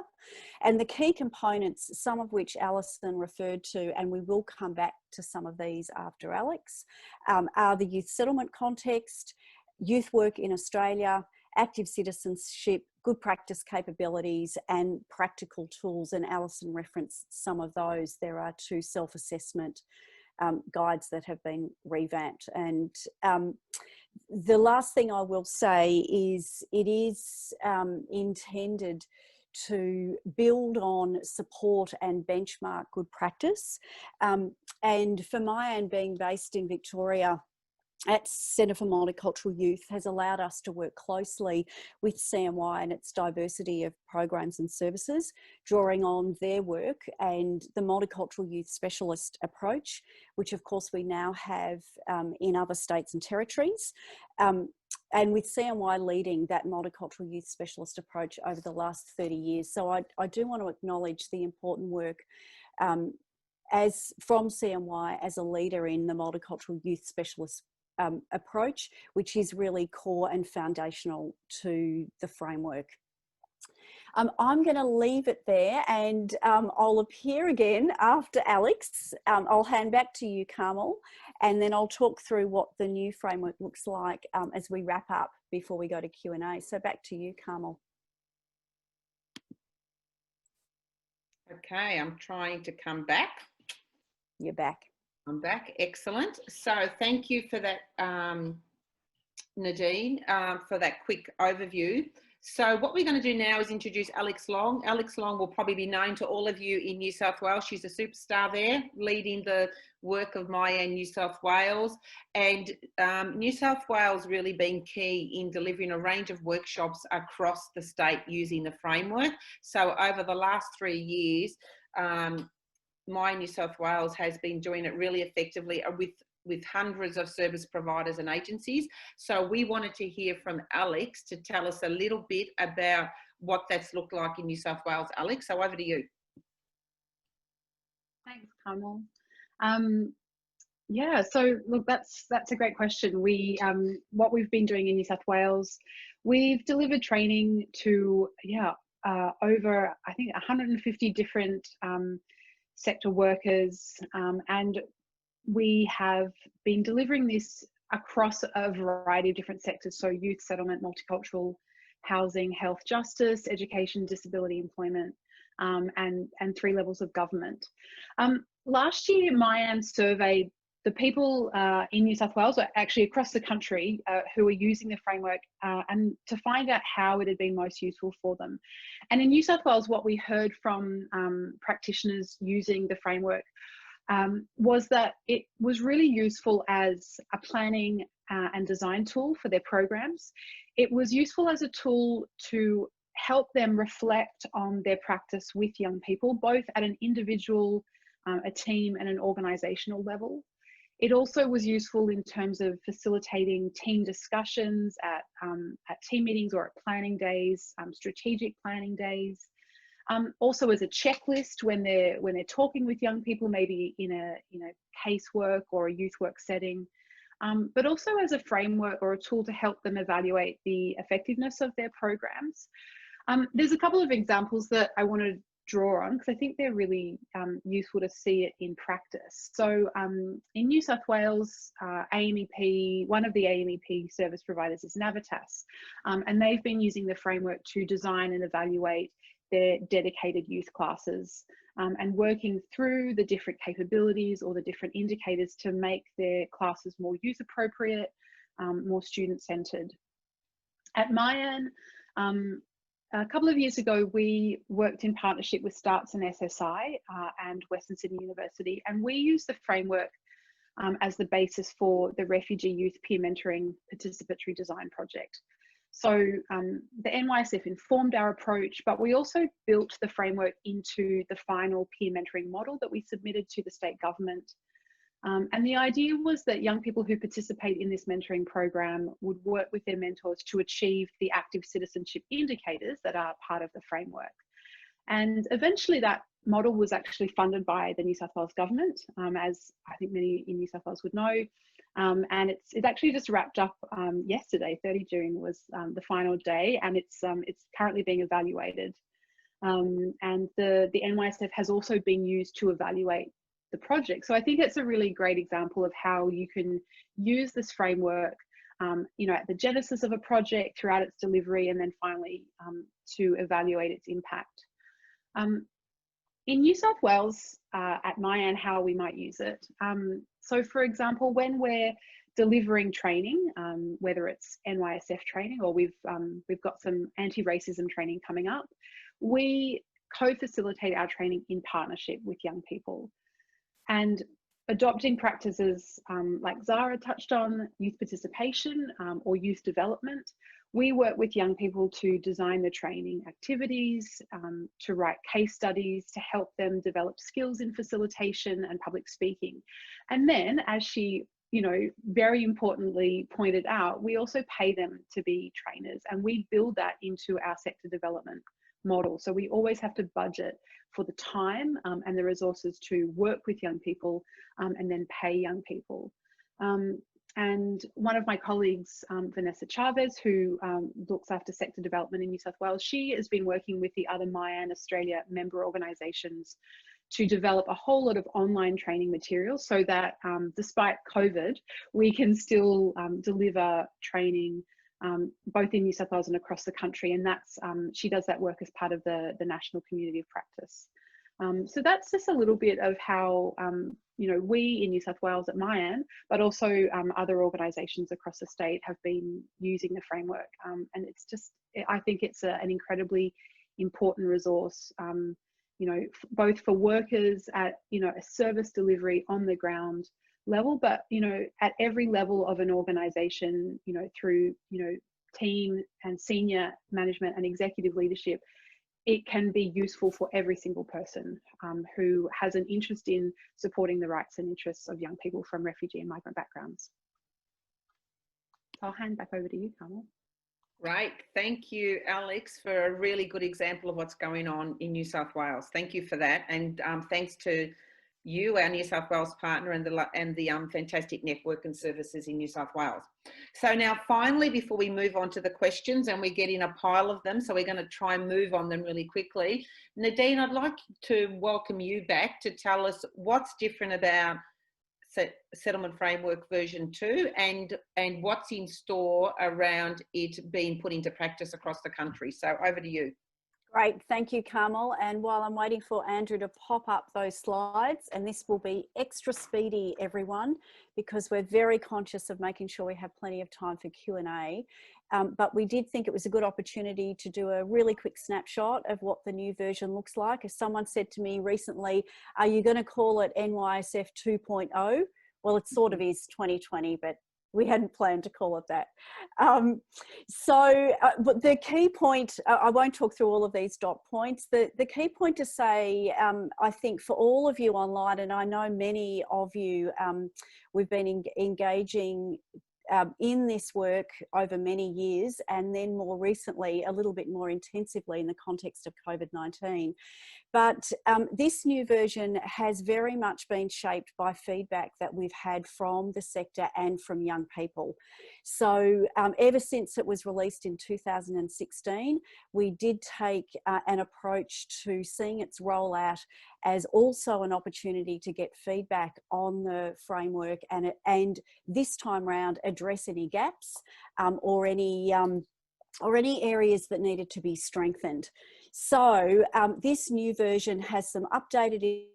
And the key components, some of which Alison referred to, and we will come back to some of these after Alex, are the youth settlement context, youth work in Australia, active citizenship, good practice capabilities, and practical tools. And Alison referenced some of those. There are 2 self-assessment guides that have been revamped. And the last thing I will say is it is intended to build on support and benchmark good practice. And for my own, being based in Victoria at Centre for Multicultural Youth, has allowed us to work closely with CMY and its diversity of programs and services, drawing on their work and the multicultural youth specialist approach, which of course we now have in other states and territories. And with CMY leading that multicultural youth specialist approach over the last 30 years. So I do want to acknowledge the important work as from CMY as a leader in the multicultural youth specialist approach, which is really core and foundational to the framework. I'm going to leave it there, and I'll appear again after Alex. I'll hand back to you, Carmel, and then I'll talk through what the new framework looks like as we wrap up before we go to Q&A. So back to you, Carmel. Okay, I'm trying to come back. You're back. I'm back. Excellent. So thank you for that, Nadine, for that quick overview. So what we're going to do now is introduce Alex Long. Alex Long will probably be known to all of you in New South Wales. She's a superstar there, leading the work of Maya in New South Wales. And New South Wales really been key in delivering a range of workshops across the state using the framework. So over the last 3 years, My New South Wales has been doing it really effectively with hundreds of service providers and agencies. So we wanted to hear from Alex to tell us a little bit about what that's looked like in New South Wales. Alex, so over to you. Thanks, Carmel. Yeah, so look, that's a great question. We what we've been doing in New South Wales, we've delivered training to over I think 150 different sector workers, and we have been delivering this across a variety of different sectors, so youth settlement, multicultural, housing, health, justice, education, disability, employment, and 3 levels of government. Last year, Mayan surveyed the people in New South Wales, or actually across the country, who are using the framework, and to find out how it had been most useful for them. And in New South Wales, what we heard from practitioners using the framework was that it was really useful as a planning and design tool for their programs. It was useful as a tool to help them reflect on their practice with young people, both at an individual, a team, and an organisational level. It also was useful in terms of facilitating team discussions at team meetings or at planning days, strategic planning days. Also as a checklist when they're talking with young people, maybe in a casework or a youth work setting, but also as a framework or a tool to help them evaluate the effectiveness of their programs. There's a couple of examples that I want to draw on because I think they're really useful to see it in practice. So in New South Wales, AMEP, one of the AMEP service providers is Navitas, and they've been using the framework to design and evaluate their dedicated youth classes and working through the different capabilities or the different indicators to make their classes more youth appropriate, more student centered. At Mayan, a couple of years ago, we worked in partnership with Starts and SSI and Western Sydney University, and we used the framework as the basis for the Refugee Youth Peer Mentoring Participatory Design Project. So the NYSF informed our approach, but we also built the framework into the final peer mentoring model that we submitted to the state government. And the idea was that young people who participate in this mentoring program would work with their mentors to achieve the active citizenship indicators that are part of the framework. And eventually that model was actually funded by the New South Wales government, as I think many in New South Wales would know. And it's actually just wrapped up yesterday. 30 June was the final day, and it's currently being evaluated. And the NYSF has also been used to evaluate the project. So I think it's a really great example of how you can use this framework, at the genesis of a project, throughout its delivery, and then finally to evaluate its impact. In New South Wales, at Mayan, how we might use it. So for example, when we're delivering training, whether it's NYSF training or we've got some anti-racism training coming up, we co-facilitate our training in partnership with young people. And adopting practices like Zahra touched on, youth participation or youth development, we work with young people to design the training activities, to write case studies, to help them develop skills in facilitation and public speaking. And then, as she, very importantly pointed out, we also pay them to be trainers, and we build that into our sector development model. So we always have to budget for the time and the resources to work with young people and then pay young people. And one of my colleagues, Vanessa Chavez, who looks after sector development in New South Wales, she has been working with the other Mayan Australia member organisations to develop a whole lot of online training materials so that despite COVID, we can still deliver training both in New South Wales and across the country. And that's she does that work as part of the National Community of Practice. So that's just a little bit of how we in New South Wales at Mayan, but also other organisations across the state have been using the framework. And it's just, I think it's an incredibly important resource, both for workers at a service delivery on the ground level, but at every level of an organisation, through team and senior management and executive leadership. It can be useful for every single person who has an interest in supporting the rights and interests of young people from refugee and migrant backgrounds. I'll hand back over to you, Carmel. Great. Thank you, Alex, for a really good example of what's going on in New South Wales. Thank you for that. And thanks to you, our New South Wales partner, and the fantastic network and services in New South Wales. So now finally, before we move on to the questions, and we get in a pile of them, so we're going to try and move on them really quickly. Nadine, I'd like to welcome you back to tell us what's different about Settlement Framework version 2 and what's in store around it being put into practice across the country. So over to you. Great, thank you, Carmel. And while I'm waiting for Andrew to pop up those slides, and this will be extra speedy, everyone, because we're very conscious of making sure we have plenty of time for Q&A. But we did think it was a good opportunity to do a really quick snapshot of what the new version looks like. As someone said to me recently, are you going to call it NYSF 2.0? Well, it sort of is 2020, but We hadn't planned to call it that. But the key point, I won't talk through all of these dot points. The key point to say, I think for all of you online, and I know many of you, we've been engaging in this work over many years, and then more recently, a little bit more intensively in the context of COVID-19. But this new version has very much been shaped by feedback that we've had from the sector and from young people. So ever since it was released in 2016, we did take an approach to seeing its rollout as also an opportunity to get feedback on the framework, and this time round address any gaps or any areas that needed to be strengthened. So this new version has some updated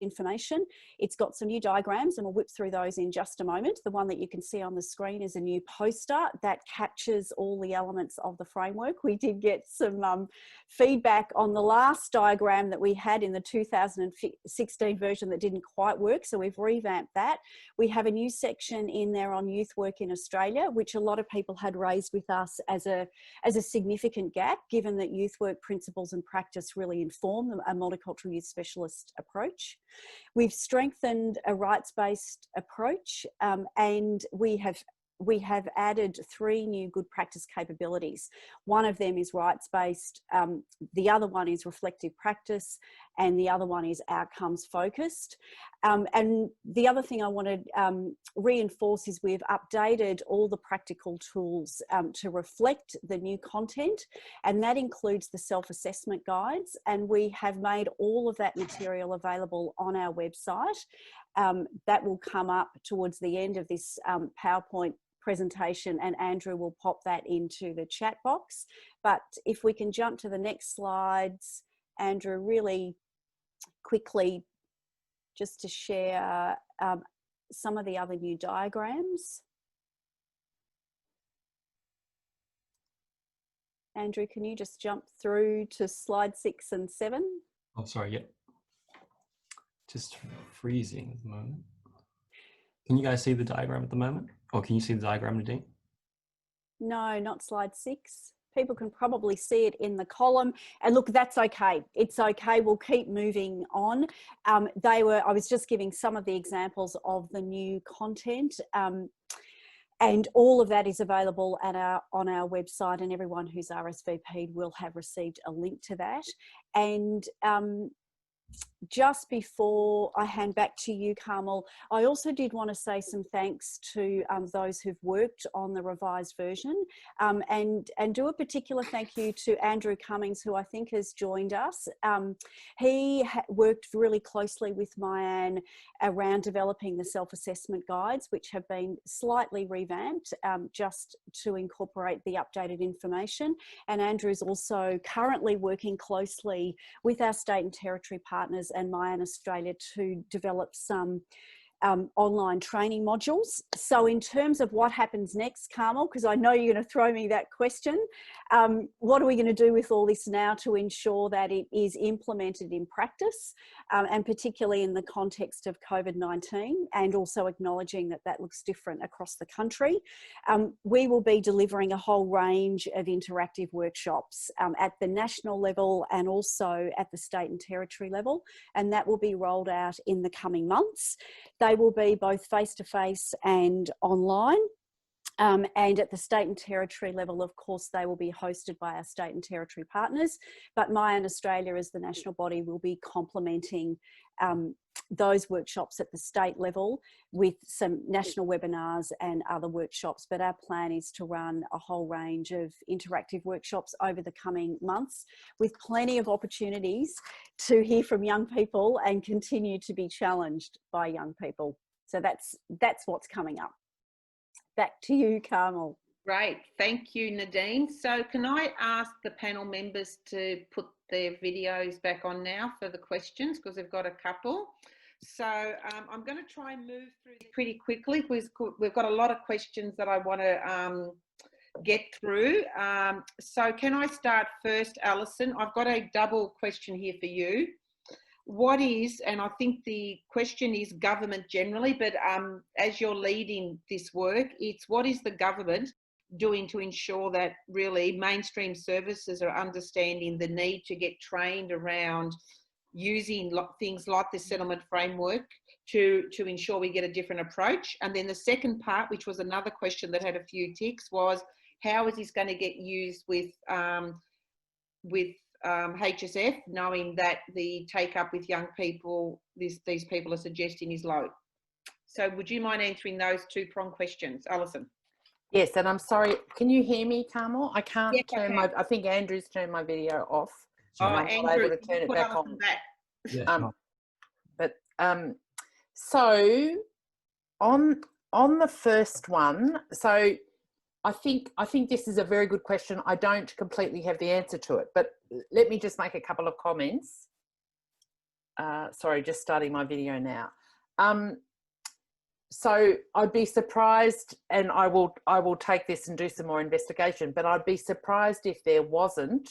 information. It's got some new diagrams, and we'll whip through those in just a moment. The one that you can see on the screen is a new poster that captures all the elements of the framework. We did get some feedback on the last diagram that we had in the 2016 version that didn't quite work, so we've revamped that. We have a new section in there on youth work in Australia, which a lot of people had raised with us as a significant gap, given that youth work principles and practice really inform a multicultural youth specialist approach. We've strengthened a rights-based approach, and we have added 3 new good practice capabilities. One of them is rights-based, the other one is reflective practice, and the other one is outcomes focused. And the other thing I want to reinforce is we've updated all the practical tools to reflect the new content, and that includes the self-assessment guides, and we have made all of that material available on our website. That will come up towards the end of this PowerPoint presentation, and Andrew will pop that into the chat box. But if we can jump to the next slides, Andrew, really quickly, just to share some of the other new diagrams. Andrew, can you just jump through to slide 6 and 7? Oh, sorry, yeah. Just freezing at the moment. Can you guys see the diagram at the moment? Or can you see the diagram, Nadine? No, not slide 6. People can probably see it in the column. And look, that's okay. It's okay. We'll keep moving on. I was just giving some of the examples of the new content. And all of that is available on our website, and everyone who's RSVP'd will have received a link to that. And just before I hand back to you, Carmel, I also did want to say some thanks to those who've worked on the revised version, and do a particular thank you to Andrew Cummings, who I think has joined us. He worked really closely with Myan around developing the self-assessment guides, which have been slightly revamped just to incorporate the updated information. And Andrew's also currently working closely with our state and territory partners and Myan Australia to develop some online training modules. So in terms of what happens next, Carmel, because I know you're going to throw me that question, what are we going to do with all this now to ensure that it is implemented in practice, and particularly in the context of COVID-19, and also acknowledging that that looks different across the country? We will be delivering a whole range of interactive workshops at the national level and also at the state and territory level, and that will be rolled out in the coming months. They will be both face-to-face and online. And at the state and territory level, of course, they will be hosted by our state and territory partners, but Myan Australia as the national body will be complementing those workshops at the state level with some national webinars and other workshops. But our plan is to run a whole range of interactive workshops over the coming months, with plenty of opportunities to hear from young people and continue to be challenged by young people. So that's what's coming up. Back to you, Carmel. Great, thank you, Nadine. So can I ask the panel members to put their videos back on now for the questions, because we've got a couple. So I'm going to try and move through pretty quickly because we've got a lot of questions that I want to get through. So can I start first, Alison? I've got a double question here for you. what is, and I think the question is government generally, but as you're leading this work, it's what is the government doing to ensure that really mainstream services are understanding the need to get trained around using things like the settlement framework to ensure we get a different approach. And then the second part, which was another question that had a few ticks, was how is this going to get used with HSF, knowing that the take up with young people, these people are suggesting, is low. So would you mind answering those two-pronged questions, Alison? Yes, and I'm sorry, can you hear me, Carmel? I can't Yes, turn I think Andrew's turned my video off. Oh, I'm Andrew, not able to turn it back Alison on. back. Yeah, sure. But so on the first one, so I think this is a very good question. I don't completely have the answer to it, but let me just make a couple of comments. Sorry, just starting my video now. So I'd be surprised, and I will take this and do some more investigation, but I'd be surprised if there wasn't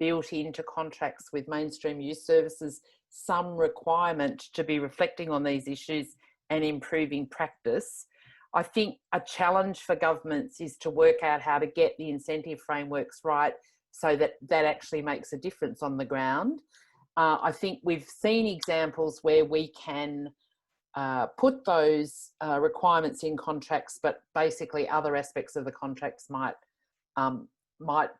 built into contracts with mainstream youth services some requirement to be reflecting on these issues and improving practice. I think a challenge for governments is to work out how to get the incentive frameworks right so that that actually makes a difference on the ground. I think we've seen examples where we can put those requirements in contracts, but basically other aspects of the contracts might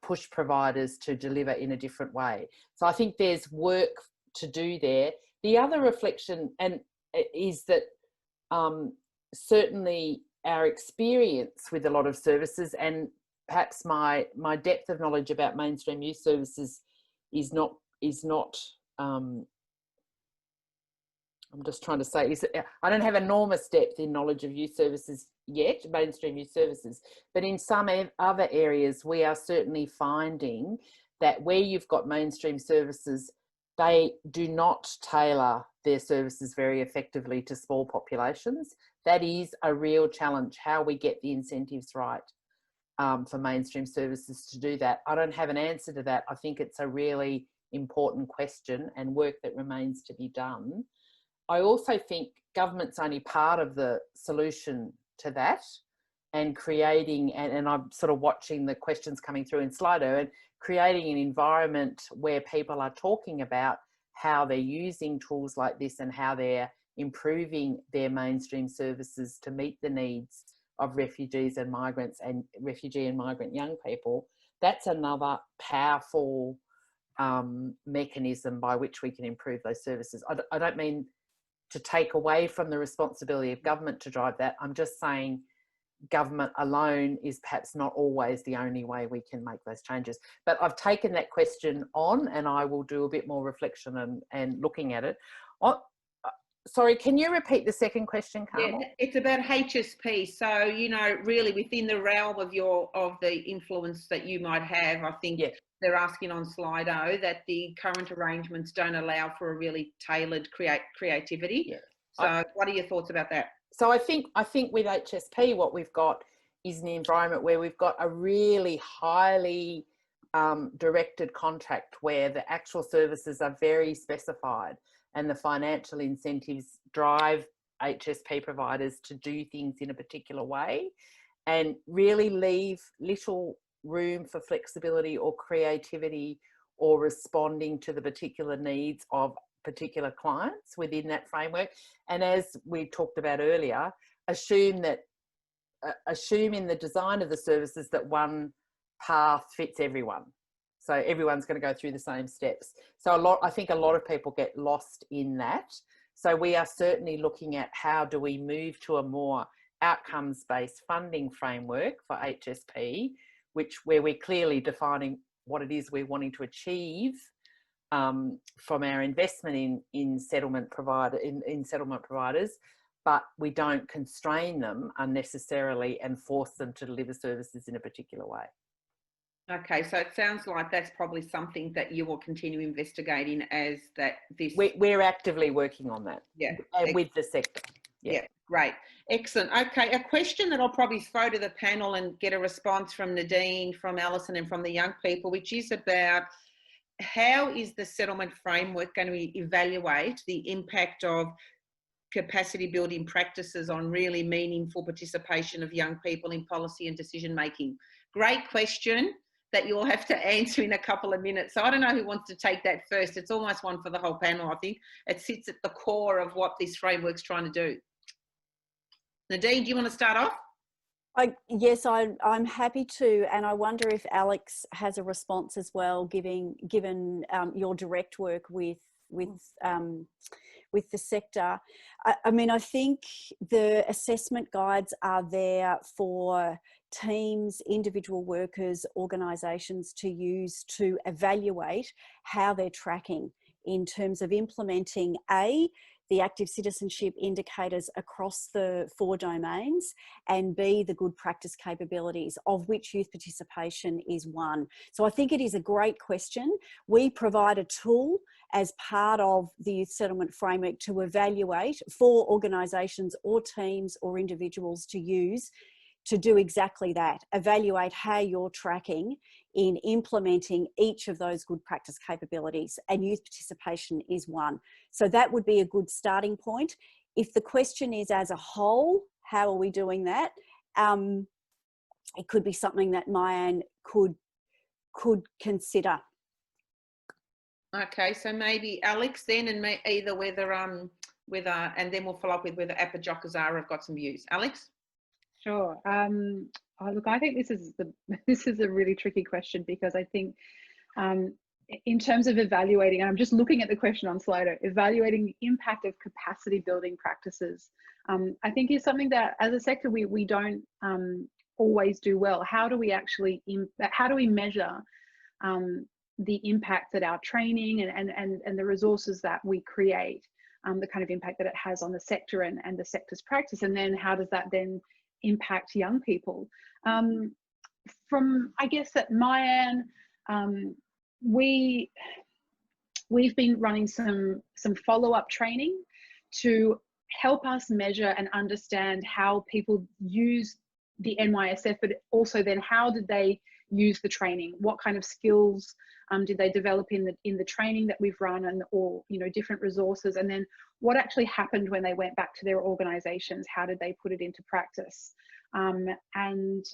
push providers to deliver in a different way. So I think there's work to do there. The other reflection is that certainly our experience with a lot of services, and perhaps my depth of knowledge about mainstream youth services is not I'm just trying to say, I don't have enormous depth in knowledge of youth services yet, mainstream youth services, but in some other areas, we are certainly finding that where you've got mainstream services, they do not tailor their services very effectively to small populations. That is a real challenge, how we get the incentives right for mainstream services to do that. I don't have an answer to that. I think it's a really important question and work that remains to be done. I also think government's only part of the solution to that, and creating, and I'm sort of watching the questions coming through in Slido, and creating an environment where people are talking about how they're using tools like this and how they're improving their mainstream services to meet the needs of refugees and migrants and refugee and migrant young people. That's another powerful mechanism by which we can improve those services. I don't mean to take away from the responsibility of government to drive that. I'm just saying government alone is perhaps not always the only way we can make those changes. But I've taken that question on, and I will do a bit more reflection and looking at it. Sorry, can you repeat the second question, Carmel? Yeah, it's about HSP. So, you know, really within the realm of the influence that you might have, I think they're asking on Slido that the current arrangements don't allow for a really tailored creativity. Yeah. So what are your thoughts about that? So I think with HSP, what we've got is an environment where we've got a really highly directed contract where the actual services are very specified, and the financial incentives drive HSP providers to do things in a particular way, and really leave little room for flexibility or creativity or responding to the particular needs of particular clients within that framework. And as we talked about earlier, assume in the design of the services that one path fits everyone. So everyone's going to go through the same steps. So I think a lot of people get lost in that. So we are certainly looking at how do we move to a more outcomes-based funding framework for HSP, where we're clearly defining what it is we're wanting to achieve from our investment in settlement providers, but we don't constrain them unnecessarily and force them to deliver services in a particular way. Okay, so it sounds like that's probably something that you will continue investigating as that this... We're actively working on that. Yeah. And with the sector. Yeah, great. Excellent. Okay, a question that I'll probably throw to the panel and get a response from Nadine, from Alison and from the young people, which is about how is the settlement framework going to evaluate the impact of capacity building practices on really meaningful participation of young people in policy and decision making? Great question that you'll have to answer in a couple of minutes. So I don't know who wants to take that first. It's almost one for the whole panel, I think. It sits at the core of what this framework's trying to do. Nadine, do you want to start off? Yes, I'm happy to, and I wonder if Alex has a response as well, given your direct work with the sector. I mean, I think the assessment guides are there for teams, individual workers, organisations to use to evaluate how they're tracking in terms of implementing the active citizenship indicators across the 4 domains, and B, the good practice capabilities, of which youth participation is one. So I think it is a great question. We provide a tool as part of the youth settlement framework to evaluate for organisations or teams or individuals to use to do exactly that, evaluate how you're tracking in implementing each of those good practice capabilities, and youth participation is one. So that would be a good starting point. If the question is as a whole, how are we doing that? It could be something that Myan could consider. Okay, so maybe Alex then, and either whether and then we'll follow up with whether Apajok or Zahra have got some views. Alex? Sure. Look, I think this is a really tricky question, because I think in terms of evaluating, and I'm just looking at the question on Slido, evaluating the impact of capacity building practices, I think is something that as a sector we don't always do well. How do we actually measure the impact that our training and the resources that we create, the kind of impact that it has on the sector and the sector's practice, and then how does that then impact young people? From, I guess, at Myan, we've been running some follow-up training to help us measure and understand how people use the NYSF, but also then how did they use the training? What kind of skills did they develop in the training that we've run, and or different resources, and then what actually happened when they went back to their organisations? How did they put it into practice? And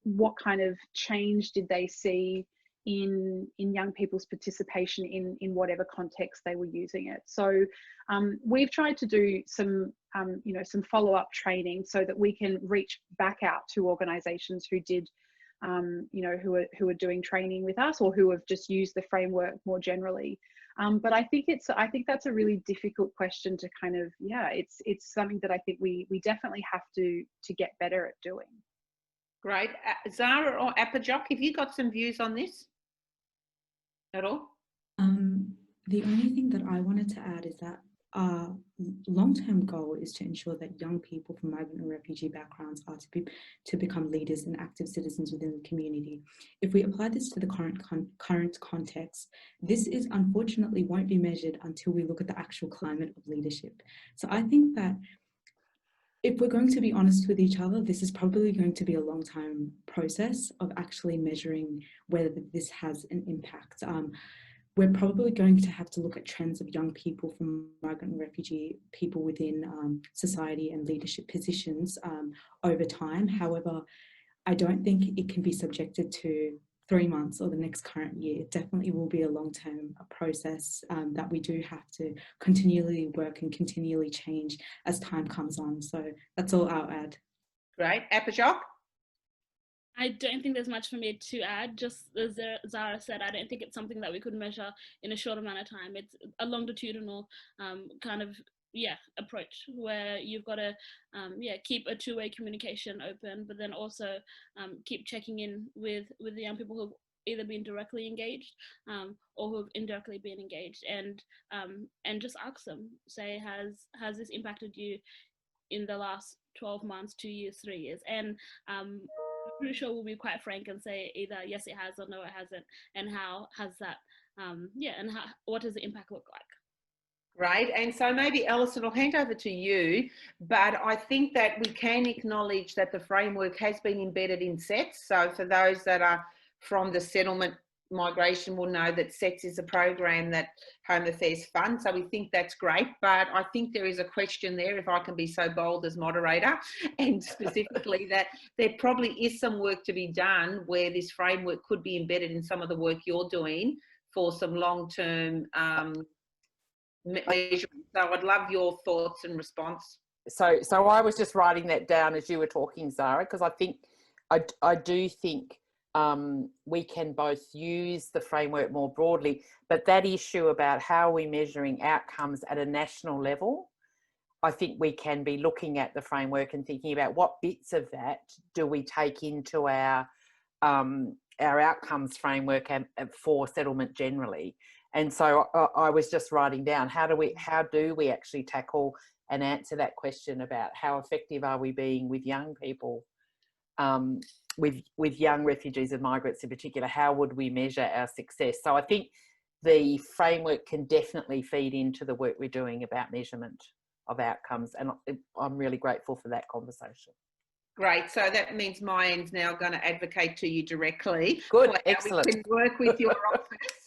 what kind of change did they see in young people's participation in whatever context they were using it? So we've tried to do some follow-up training so that we can reach back out to organisations who did who are doing training with us, or who have just used the framework more generally. But I think that's a really difficult question to kind of, it's something that I think we definitely have to get better at doing. Great. Zahra or Apajok, have you got some views on this at all? The only thing that I wanted to add is that our long-term goal is to ensure that young people from migrant and refugee backgrounds are to become leaders and active citizens within the community. If we apply this to the current context, this is unfortunately won't be measured until we look at the actual climate of leadership. So I think that if we're going to be honest with each other, this is probably going to be a long-term process of actually measuring whether this has an impact. We're probably going to have to look at trends of young people from migrant and refugee people within society and leadership positions over time. However, I don't think it can be subjected to 3 months or the next current year. It definitely will be a long-term process that we do have to continually work and continually change as time comes on. So that's all I'll add. Great. Apajok? I don't think there's much for me to add. Just as Zahra said, I don't think it's something that we could measure in a short amount of time. It's a longitudinal kind of approach, where you've got to keep a two-way communication open, but then also keep checking in with the young people who've either been directly engaged or who've indirectly been engaged, and just ask them, say, has this impacted you in the last 12 months, 2 years, 3 years? And I'm pretty sure we'll be quite frank and say either yes it has or no it hasn't, and how has that what does the impact look like? Right, and so maybe Alison, I'll hand over to you, but I think that we can acknowledge that the framework has been embedded in sets. So for those that are from the settlement migration will know that SETS is a program that Home Affairs fund, so we think that's great. But I think there is a question there, if I can be so bold as moderator, and specifically that there probably is some work to be done where this framework could be embedded in some of the work you're doing for some long-term measurement. So I'd love your thoughts and response. So I was just writing that down as you were talking, Zahra, because I think I do think we can both use the framework more broadly, but that issue about how we're measuring outcomes at a national level, I think we can be looking at the framework and thinking about what bits of that do we take into our outcomes framework and for settlement generally. And so I was just writing down, how do we actually tackle and answer that question about how effective are we being with young people, with young refugees and migrants in particular? How would we measure our success? So I think the framework can definitely feed into the work we're doing about measurement of outcomes, and I'm really grateful for that conversation. Great. So that means my end's now going to advocate to you directly. Good, excellent. We can work with your office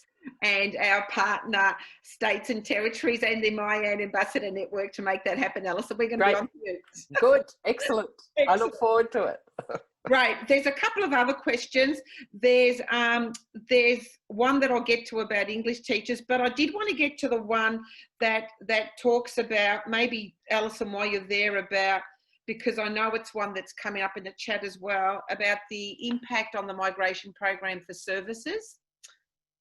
and our partner states and territories and the Mayan Ambassador Network to make that happen, Alison. We're going to be on to you. Good, excellent. I look forward to it. Right. There's a couple of other questions. There's one that I'll get to about English teachers, but I did want to get to the one that talks about, maybe Alison, while you're there, about, because I know it's one that's coming up in the chat as well, about the impact on the migration program for services.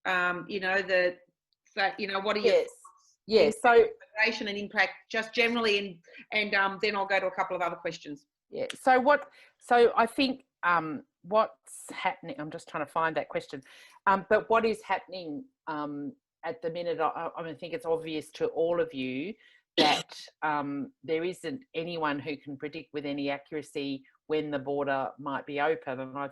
You know, what are your thoughts? Yes. So migration and impact just generally, and then I'll go to a couple of other questions. Yeah. So I think what's happening, I'm just trying to find that question, but what is happening at the minute, I think it's obvious to all of you that there isn't anyone who can predict with any accuracy when the border might be open. And I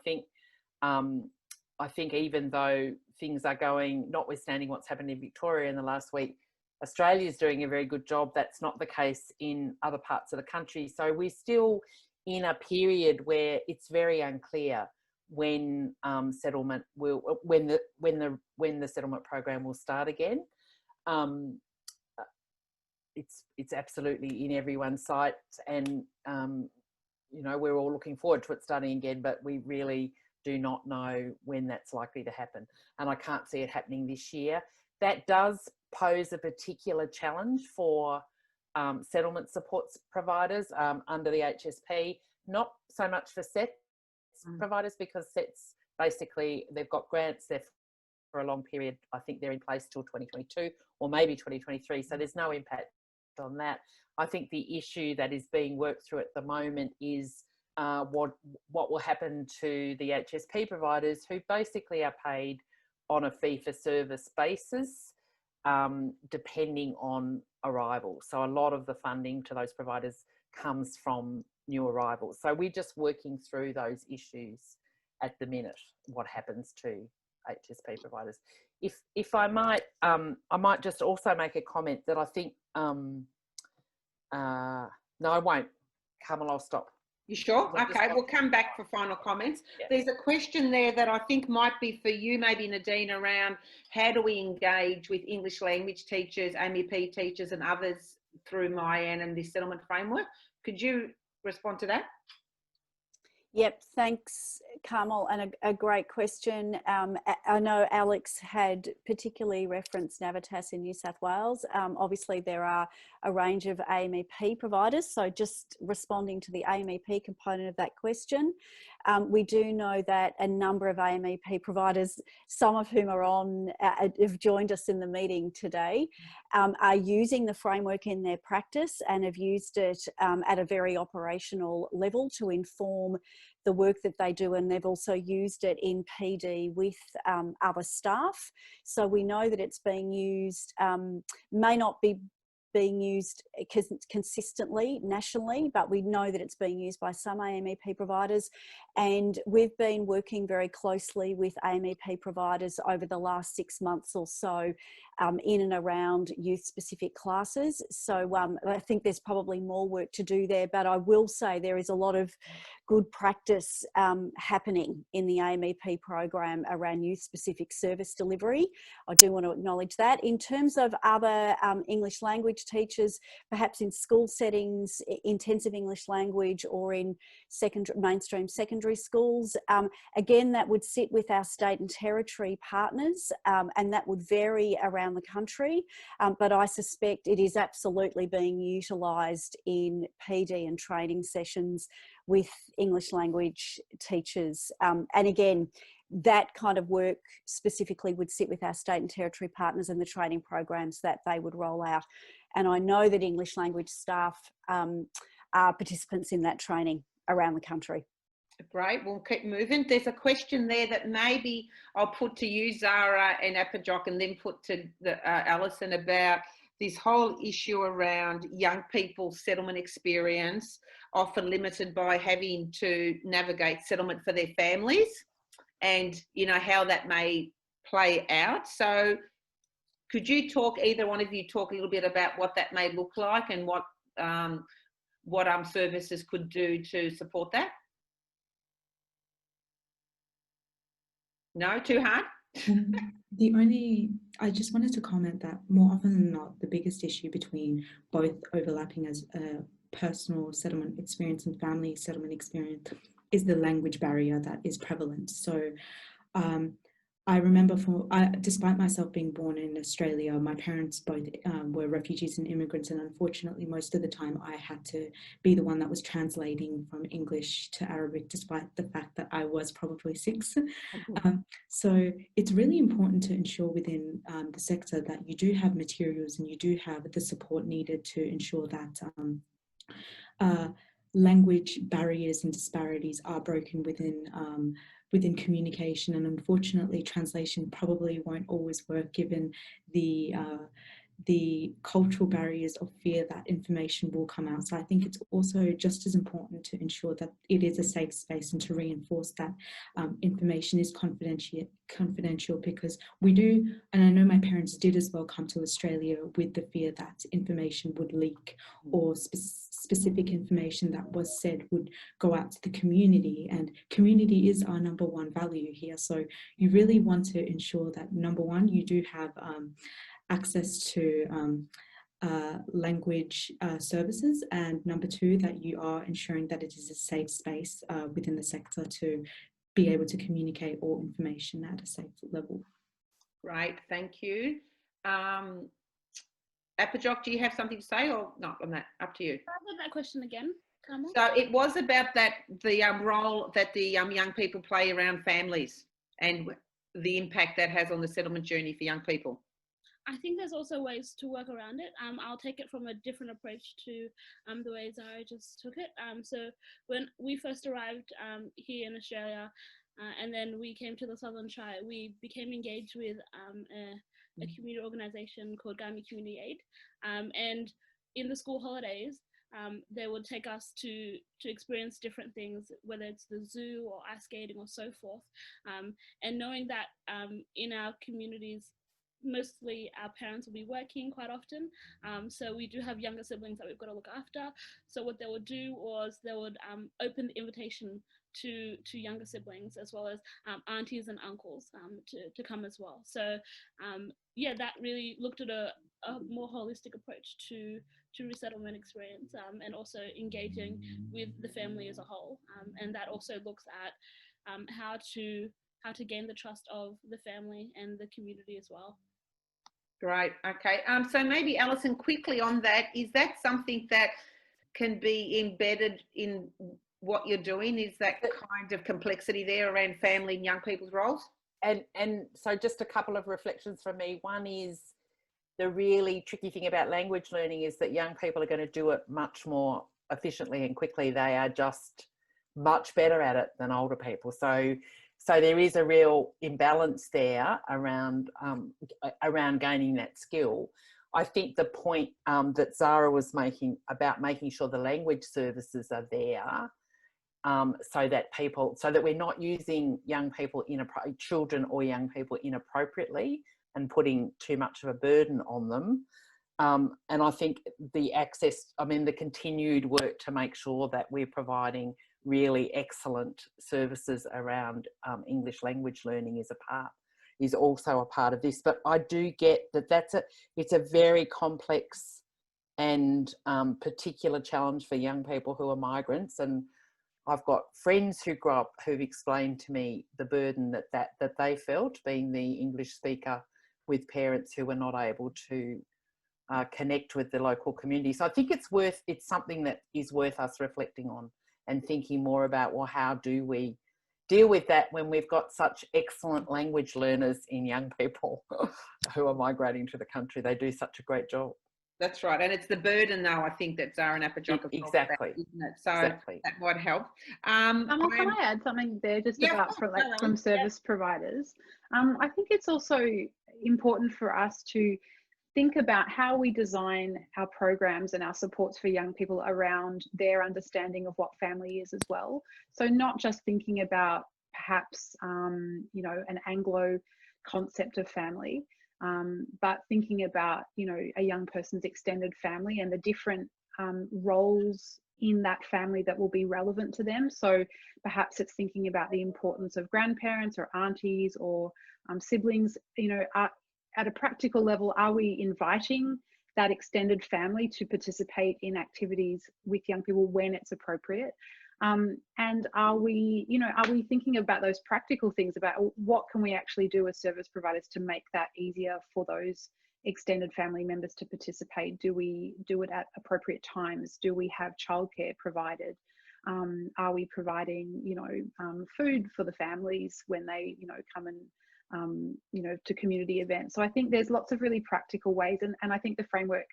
think even though things are going, notwithstanding what's happened in Victoria in the last week, Australia is doing a very good job. That's not the case in other parts of the country. So we're still in a period where it's very unclear when settlement will, when the settlement program will start again. It's absolutely in everyone's sight, and we're all looking forward to it starting again, but we really do not know when that's likely to happen, and I can't see it happening this year. That does pose a particular challenge for settlement supports providers under the HSP, not so much for SETS providers, because SETS basically, they've got grants there for a long period. I think they're in place till 2022 or maybe 2023, so there's no impact on that. I think the issue that is being worked through at the moment is what will happen to the HSP providers, who basically are paid on a fee-for-service basis, depending on arrivals. So a lot of the funding to those providers comes from new arrivals. So we're just working through those issues at the minute, what happens to HSP providers. If I might, I might just also make a comment that I think, no, I won't. Carmel, I'll stop. You sure? Okay, we'll come back for final comments. Yeah. There's a question there that I think might be for you, maybe Nadine, around how do we engage with English language teachers, MEP teachers and others through Mayan and this settlement framework. Could you respond to that? Yep, thanks, Carmel, and a great question. I know Alex had particularly referenced Navitas in New South Wales. Obviously, there are a range of AMEP providers, so just responding to the AMEP component of that question, we do know that a number of AMEP providers, some of whom are on, have joined us in the meeting today, are using the framework in their practice and have used it at a very operational level to inform the work that they do, and they've also used it in PD with other staff. So we know that it's being used, may not be being used consistently nationally, but we know that it's being used by some AMEP providers. And we've been working very closely with AMEP providers over the last 6 months or so in and around youth-specific classes. So I think there's probably more work to do there, but I will say there is a lot of good practice happening in the AMEP program around youth-specific service delivery. I do want to acknowledge that. In terms of other English language teachers, perhaps in school settings, intensive English language, or in mainstream secondary schools, again, that would sit with our state and territory partners, and that would vary around the country, but I suspect it is absolutely being utilised in PD and training sessions with English language teachers. And again, that kind of work specifically would sit with our state and territory partners and the training programs that they would roll out. And I know that English language staff are participants in that training around the country. Great, we'll keep moving. There's a question there that maybe I'll put to you, Zahra and Apajok, and then put to Alison, about this whole issue around young people's settlement experience, often limited by having to navigate settlement for their families, and how that may play out. So could you talk, either one of you, talk a little bit about what that may look like and what services could do to support that? No, too hard? I just wanted to comment that more often than not, the biggest issue between both overlapping as a personal settlement experience and family settlement experience is the language barrier that is prevalent. So I remember, despite myself being born in Australia, my parents both were refugees and immigrants, and unfortunately most of the time I had to be the one that was translating from English to Arabic, despite the fact that I was probably 6. So it's really important to ensure within the sector that you do have materials and you do have the support needed to ensure that language barriers and disparities are broken within communication. And unfortunately, translation probably won't always work, given the cultural barriers of fear that information will come out. So I think it's also just as important to ensure that it is a safe space and to reinforce that information is confidential, because we do, and I know my parents did as well, come to Australia with the fear that information would leak, or specific information that was said would go out to the community, and community is our number one value here. So you really want to ensure that, number one, you do have access to language services, and number two, that you are ensuring that it is a safe space within the sector to be able to communicate all information at a safe level. Right, thank you. Apajok, do you have something to say, or not on that? Up to you. Can I get that question again, Carmel? So it was about the role that the young people play around families and the impact that has on the settlement journey for young people. I think there's also ways to work around it. I'll take it from a different approach to the way Zahra just took it. So when we first arrived here in Australia, and then we came to the Southern Shire, we became engaged with a community organisation called Gami Community Aid. And in the school holidays, they would take us to experience different things, whether it's the zoo or ice skating or so forth. And knowing that in our communities, mostly our parents will be working quite often, so we do have younger siblings that we've got to look after. So what they would do was they would open the invitation to younger siblings, as well as aunties and uncles to come as well. So yeah, that really looked at a more holistic approach to resettlement experience, and also engaging with the family as a whole, and that also looks at how to gain the trust of the family and the community as well. Great. Okay. So maybe Alison, quickly on that, is that something that can be embedded in what you're doing? Is that kind of complexity there around family and young people's roles? And so just a couple of reflections from me. One is, the really tricky thing about language learning is that young people are going to do it much more efficiently and quickly. They are just much better at it than older people. So there is a real imbalance there around gaining that skill. I think the point that Zahra was making about making sure the language services are there, so that we're not using children or young people inappropriately and putting too much of a burden on them. And I think the continued work to make sure that we're providing really excellent services around English language learning is also a part of this. But I do get that it's a very complex and particular challenge for young people who are migrants. And I've got friends who grew up who've explained to me the burden that they felt being the English speaker with parents who were not able to connect with the local community. So I think it's something that is worth us reflecting on and thinking more about, well, how do we deal with that when we've got such excellent language learners in young people who are migrating to the country? They do such a great job. That's right. And it's the burden, though, I think, that Zahra and Apajok have exactly talked about, isn't it? So exactly. that might help. Can I add something there from service providers? I think it's also important for us to think about how we design our programs and our supports for young people around their understanding of what family is as well. So not just thinking about perhaps, you know, an Anglo concept of family, but thinking about, you know, a young person's extended family and the different roles in that family that will be relevant to them. So perhaps it's thinking about the importance of grandparents or aunties or siblings. You know, at a practical level, are we inviting that extended family to participate in activities with young people when it's appropriate? And are we thinking about those practical things about what can we actually do as service providers to make that easier for those extended family members to participate? Do we do it at appropriate times? Do we have childcare provided? Are we providing, you know, food for the families when they, you know, come and you know, to community events? So I think there's lots of really practical ways, and I think the framework,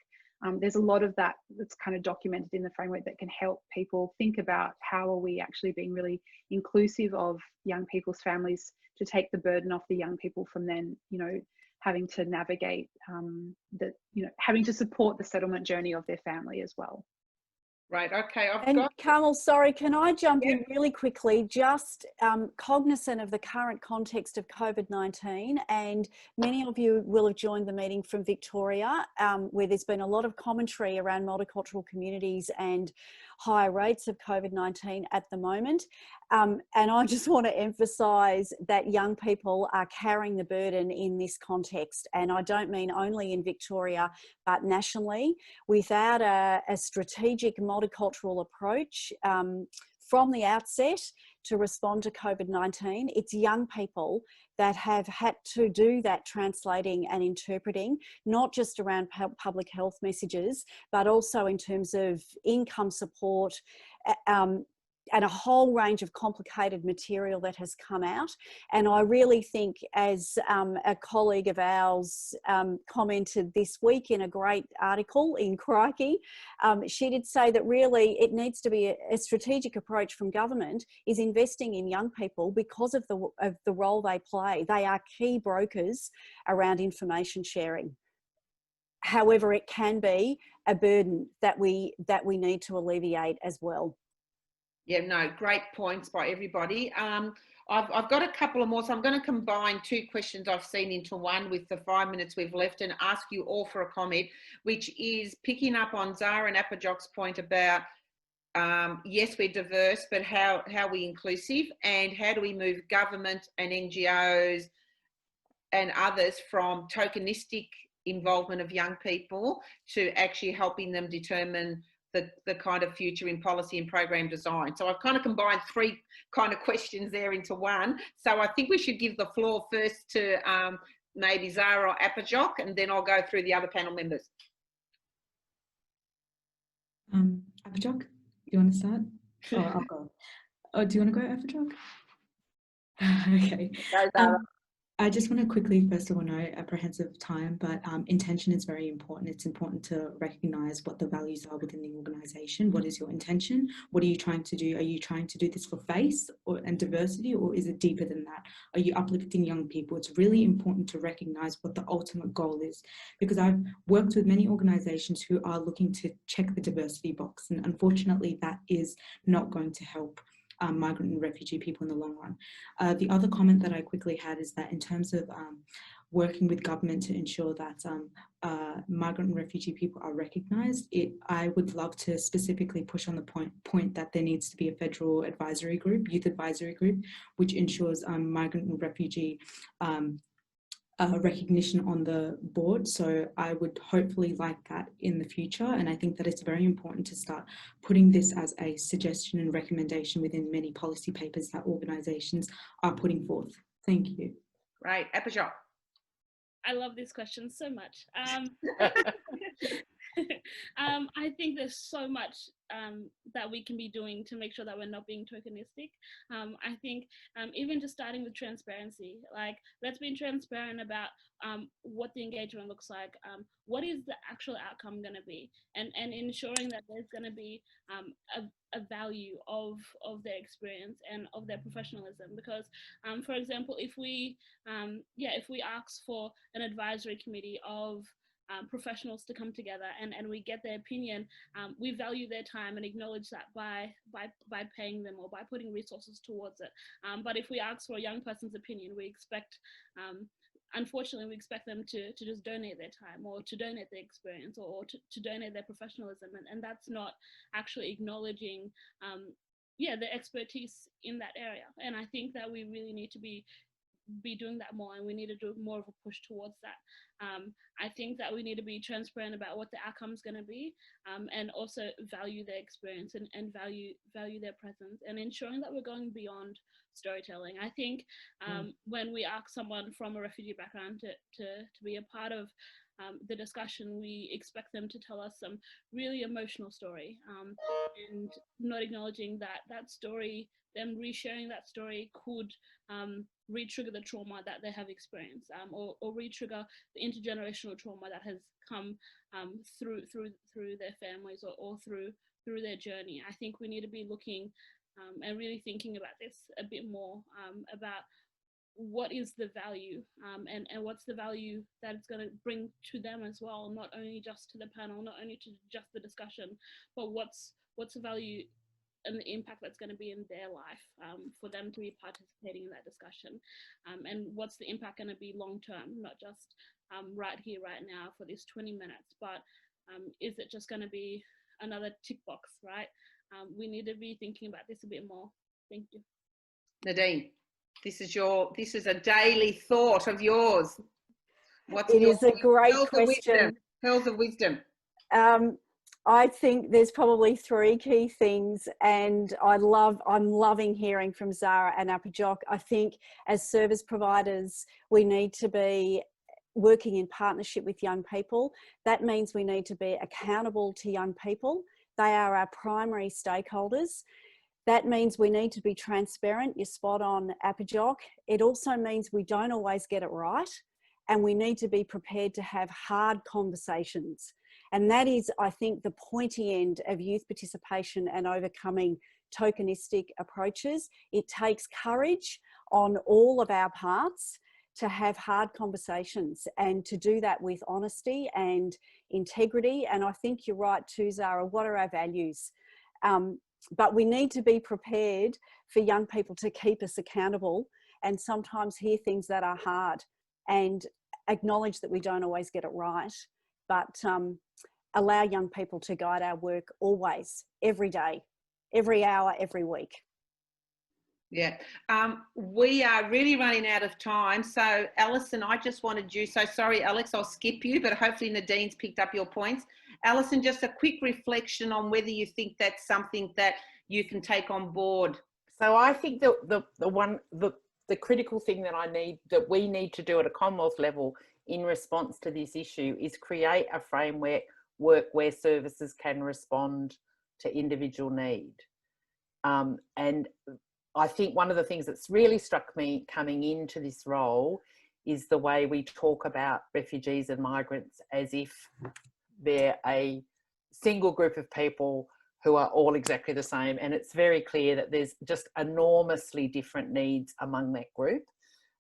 there's a lot of that that's kind of documented in the framework that can help people think about how are we actually being really inclusive of young people's families to take the burden off the young people from then, you know, having to navigate having to support the settlement journey of their family as well. Right, okay. Carmel, sorry, can I jump in really quickly? Just cognizant of the current context of COVID-19, and many of you will have joined the meeting from Victoria, where there's been a lot of commentary around multicultural communities and higher rates of COVID-19 at the moment. And I just want to emphasise that young people are carrying the burden in this context. And I don't mean only in Victoria, but nationally. Without a strategic multicultural approach from the outset to respond to COVID-19, it's young people that have had to do that translating and interpreting, not just around public health messages, but also in terms of income support, and a whole range of complicated material that has come out. And I really think, as a colleague of ours commented this week in a great article in Crikey, she did say that really it needs to be a strategic approach from government is investing in young people because of the role they play. They are key brokers around information sharing. However, it can be a burden that we need to alleviate as well. Yeah, no, great points by everybody. I've got a couple of more, so I'm going to combine two questions I've seen into one with the 5 minutes we've left and ask you all for a comment, which is picking up on Zahra and Apajok's point about, yes, we're diverse, but how are we inclusive, and how do we move government and NGOs and others from tokenistic involvement of young people to actually helping them determine the kind of future in policy and program design. So I've kind of combined three kind of questions there into one. So I think we should give the floor first to maybe Zahra or Apajok, and then I'll go through the other panel members. Apajok, do you want to start? Oh, I'll go. Oh, do you want to go, Apajok? Okay. Go, Zahra. I just want to quickly, first of all, know apprehensive time, but intention is very important. It's important to recognize what the values are within the organization. What is your intention? What are you trying to do? Are you trying to do this for face and diversity, or is it deeper than that? Are you uplifting young people? It's really important to recognize what the ultimate goal is, because I've worked with many organizations who are looking to check the diversity box, and unfortunately that is not going to help migrant and refugee people in the long run. The other comment that I quickly had is that in terms of working with government to ensure that migrant and refugee people are recognised, I would love to specifically push on the point that there needs to be a federal advisory group, youth advisory group, which ensures migrant and refugee recognition on the board. So I would hopefully like that in the future, and I think that it's very important to start putting this as a suggestion and recommendation within many policy papers that organisations are putting forth. Thank you. Right, Apajok. I love this question so much. I think there's so much that we can be doing to make sure that we're not being tokenistic. I think even just starting with transparency, like let's be transparent about what the engagement looks like, what is the actual outcome going to be, and ensuring that there's going to be a value of their experience and of their professionalism. Because for example, if we ask for an advisory committee of professionals to come together and we get their opinion, we value their time and acknowledge that by paying them or by putting resources towards it. But if we ask for a young person's opinion, we expect, unfortunately, we expect them to just donate their time or to donate their experience or to donate their professionalism. And that's not actually acknowledging the expertise in that area. And I think that we really need to be doing that more, and we need to do more of a push towards that. I think that we need to be transparent about what the outcome is going to be, and also value their experience and value their presence, and ensuring that we're going beyond storytelling. I think when we ask someone from a refugee background to be a part of the discussion, we expect them to tell us some really emotional story, and not acknowledging that story, them resharing that story could re-trigger the trauma that they have experienced, or re-trigger the intergenerational trauma that has come through their families or through their journey. I think we need to be looking and really thinking about this a bit more, about what is the value, and what's the value that it's going to bring to them as well, not only just to the panel, not only to just the discussion, but what's the value and the impact that's going to be in their life, for them to be participating in that discussion, and what's the impact going to be long term, not just right here, right now for these 20 minutes, but is it just going to be another tick box, right? We need to be thinking about this a bit more. Thank you. Nadine, this is a daily thought of yours. It is a great question. Pearls of wisdom. I think there's probably three key things, and I'm loving hearing from Zahra and Apajok. I think as service providers, we need to be working in partnership with young people. That means we need to be accountable to young people. They are our primary stakeholders. That means we need to be transparent. You're spot on, Apajok. It also means we don't always get it right, and we need to be prepared to have hard conversations. And that is, I think, the pointy end of youth participation and overcoming tokenistic approaches. It takes courage on all of our parts to have hard conversations and to do that with honesty and integrity. And I think you're right too, Zahra. What are our values? But we need to be prepared for young people to keep us accountable and sometimes hear things that are hard and acknowledge that we don't always get it right, but allow young people to guide our work always, every day, every hour, every week. Yeah, we are really running out of time. So Alison, I just wanted you, so sorry, Alex, I'll skip you, but hopefully Nadine's picked up your points. Alison, just a quick reflection on whether you think that's something that you can take on board. So I think the critical thing that we need to do at a Commonwealth level in response to this issue is create a framework where services can respond to individual need. And I think one of the things that's really struck me coming into this role is the way we talk about refugees and migrants as if they're a single group of people who are all exactly the same. And it's very clear that there's just enormously different needs among that group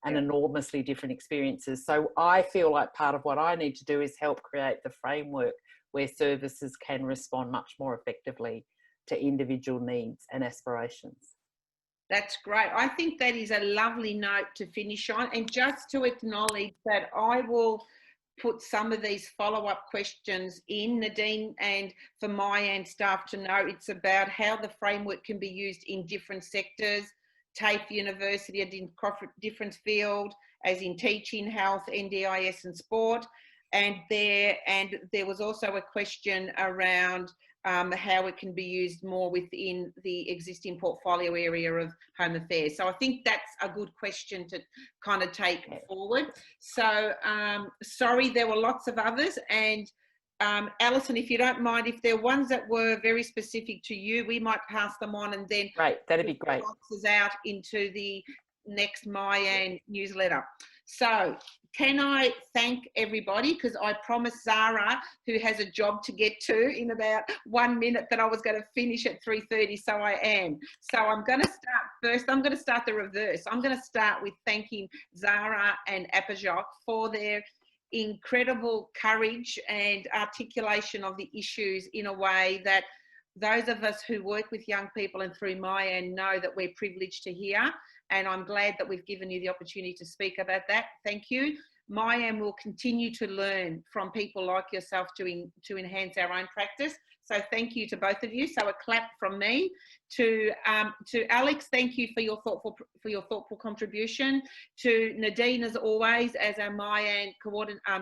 and enormously different experiences. So I feel like part of what I need to do is help create the framework where services can respond much more effectively to individual needs and aspirations. That's great. I think that is a lovely note to finish on. And just to acknowledge that I will put some of these follow-up questions in, Nadine, and for my staff to know, it's about how the framework can be used in different sectors, TAFE University, a different field, as in teaching, health, NDIS and sport. And there was also a question around how it can be used more within the existing portfolio area of Home Affairs. So I think that's a good question to kind of take forward. So sorry, there were lots of others. And Alison, if you don't mind, if there are ones that were very specific to you, we might pass them on and then that'd be great. Boxes out into the next Mayan newsletter. So can I thank everybody, because I promised Zahra, who has a job to get to in about 1 minute, that I was going to finish at 3:30, so I am. So I'm going to start first. I'm going to start the reverse. I'm going to start with thanking Zahra and Apajok for their incredible courage and articulation of the issues in a way that those of us who work with young people and through Mayan know that we're privileged to hear. And I'm glad that we've given you the opportunity to speak about that. Thank you. Mayan will continue to learn from people like yourself to enhance our own practice. So thank you to both of you. So a clap from me. To Alex, thank you for your thoughtful contribution. To Nadine, as always, as our Mayan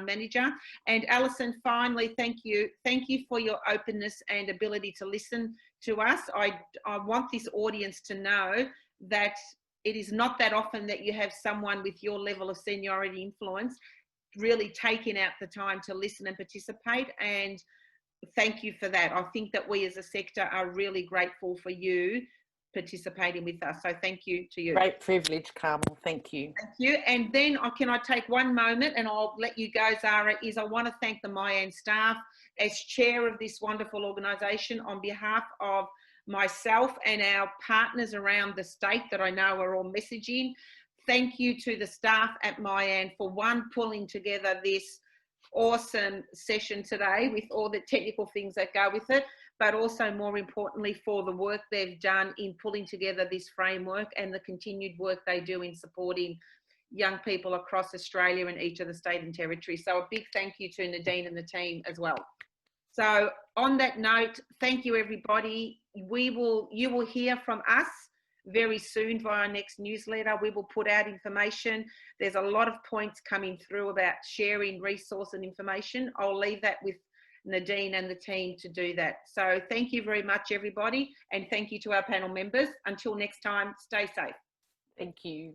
manager. And Alison, finally, thank you. Thank you for your openness and ability to listen to us. I want this audience to know that it is not that often that you have someone with your level of seniority influence really taking out the time to listen and participate, and thank you for that. I think that we as a sector are really grateful for you participating with us, so thank you to you. Great privilege, Carmel. Thank you. Thank you. And then can I take one moment and I'll let you go, Zahra, is I want to thank the Mayan staff as chair of this wonderful organisation on behalf of myself and our partners around the state that I know are all messaging. Thank you to the staff at Mayan for pulling together this awesome session today with all the technical things that go with it, but also more importantly for the work they've done in pulling together this framework and the continued work they do in supporting young people across Australia and each of the state and territory. So a big thank you to Nadine and the team as well. So on that note, thank you everybody. You will hear from us very soon via our next newsletter. We will put out information. There's a lot of points coming through about sharing resource and information. I'll leave that with Nadine and the team to do that. So thank you very much everybody, and thank you to our panel members. Until next time, stay safe. Thank you.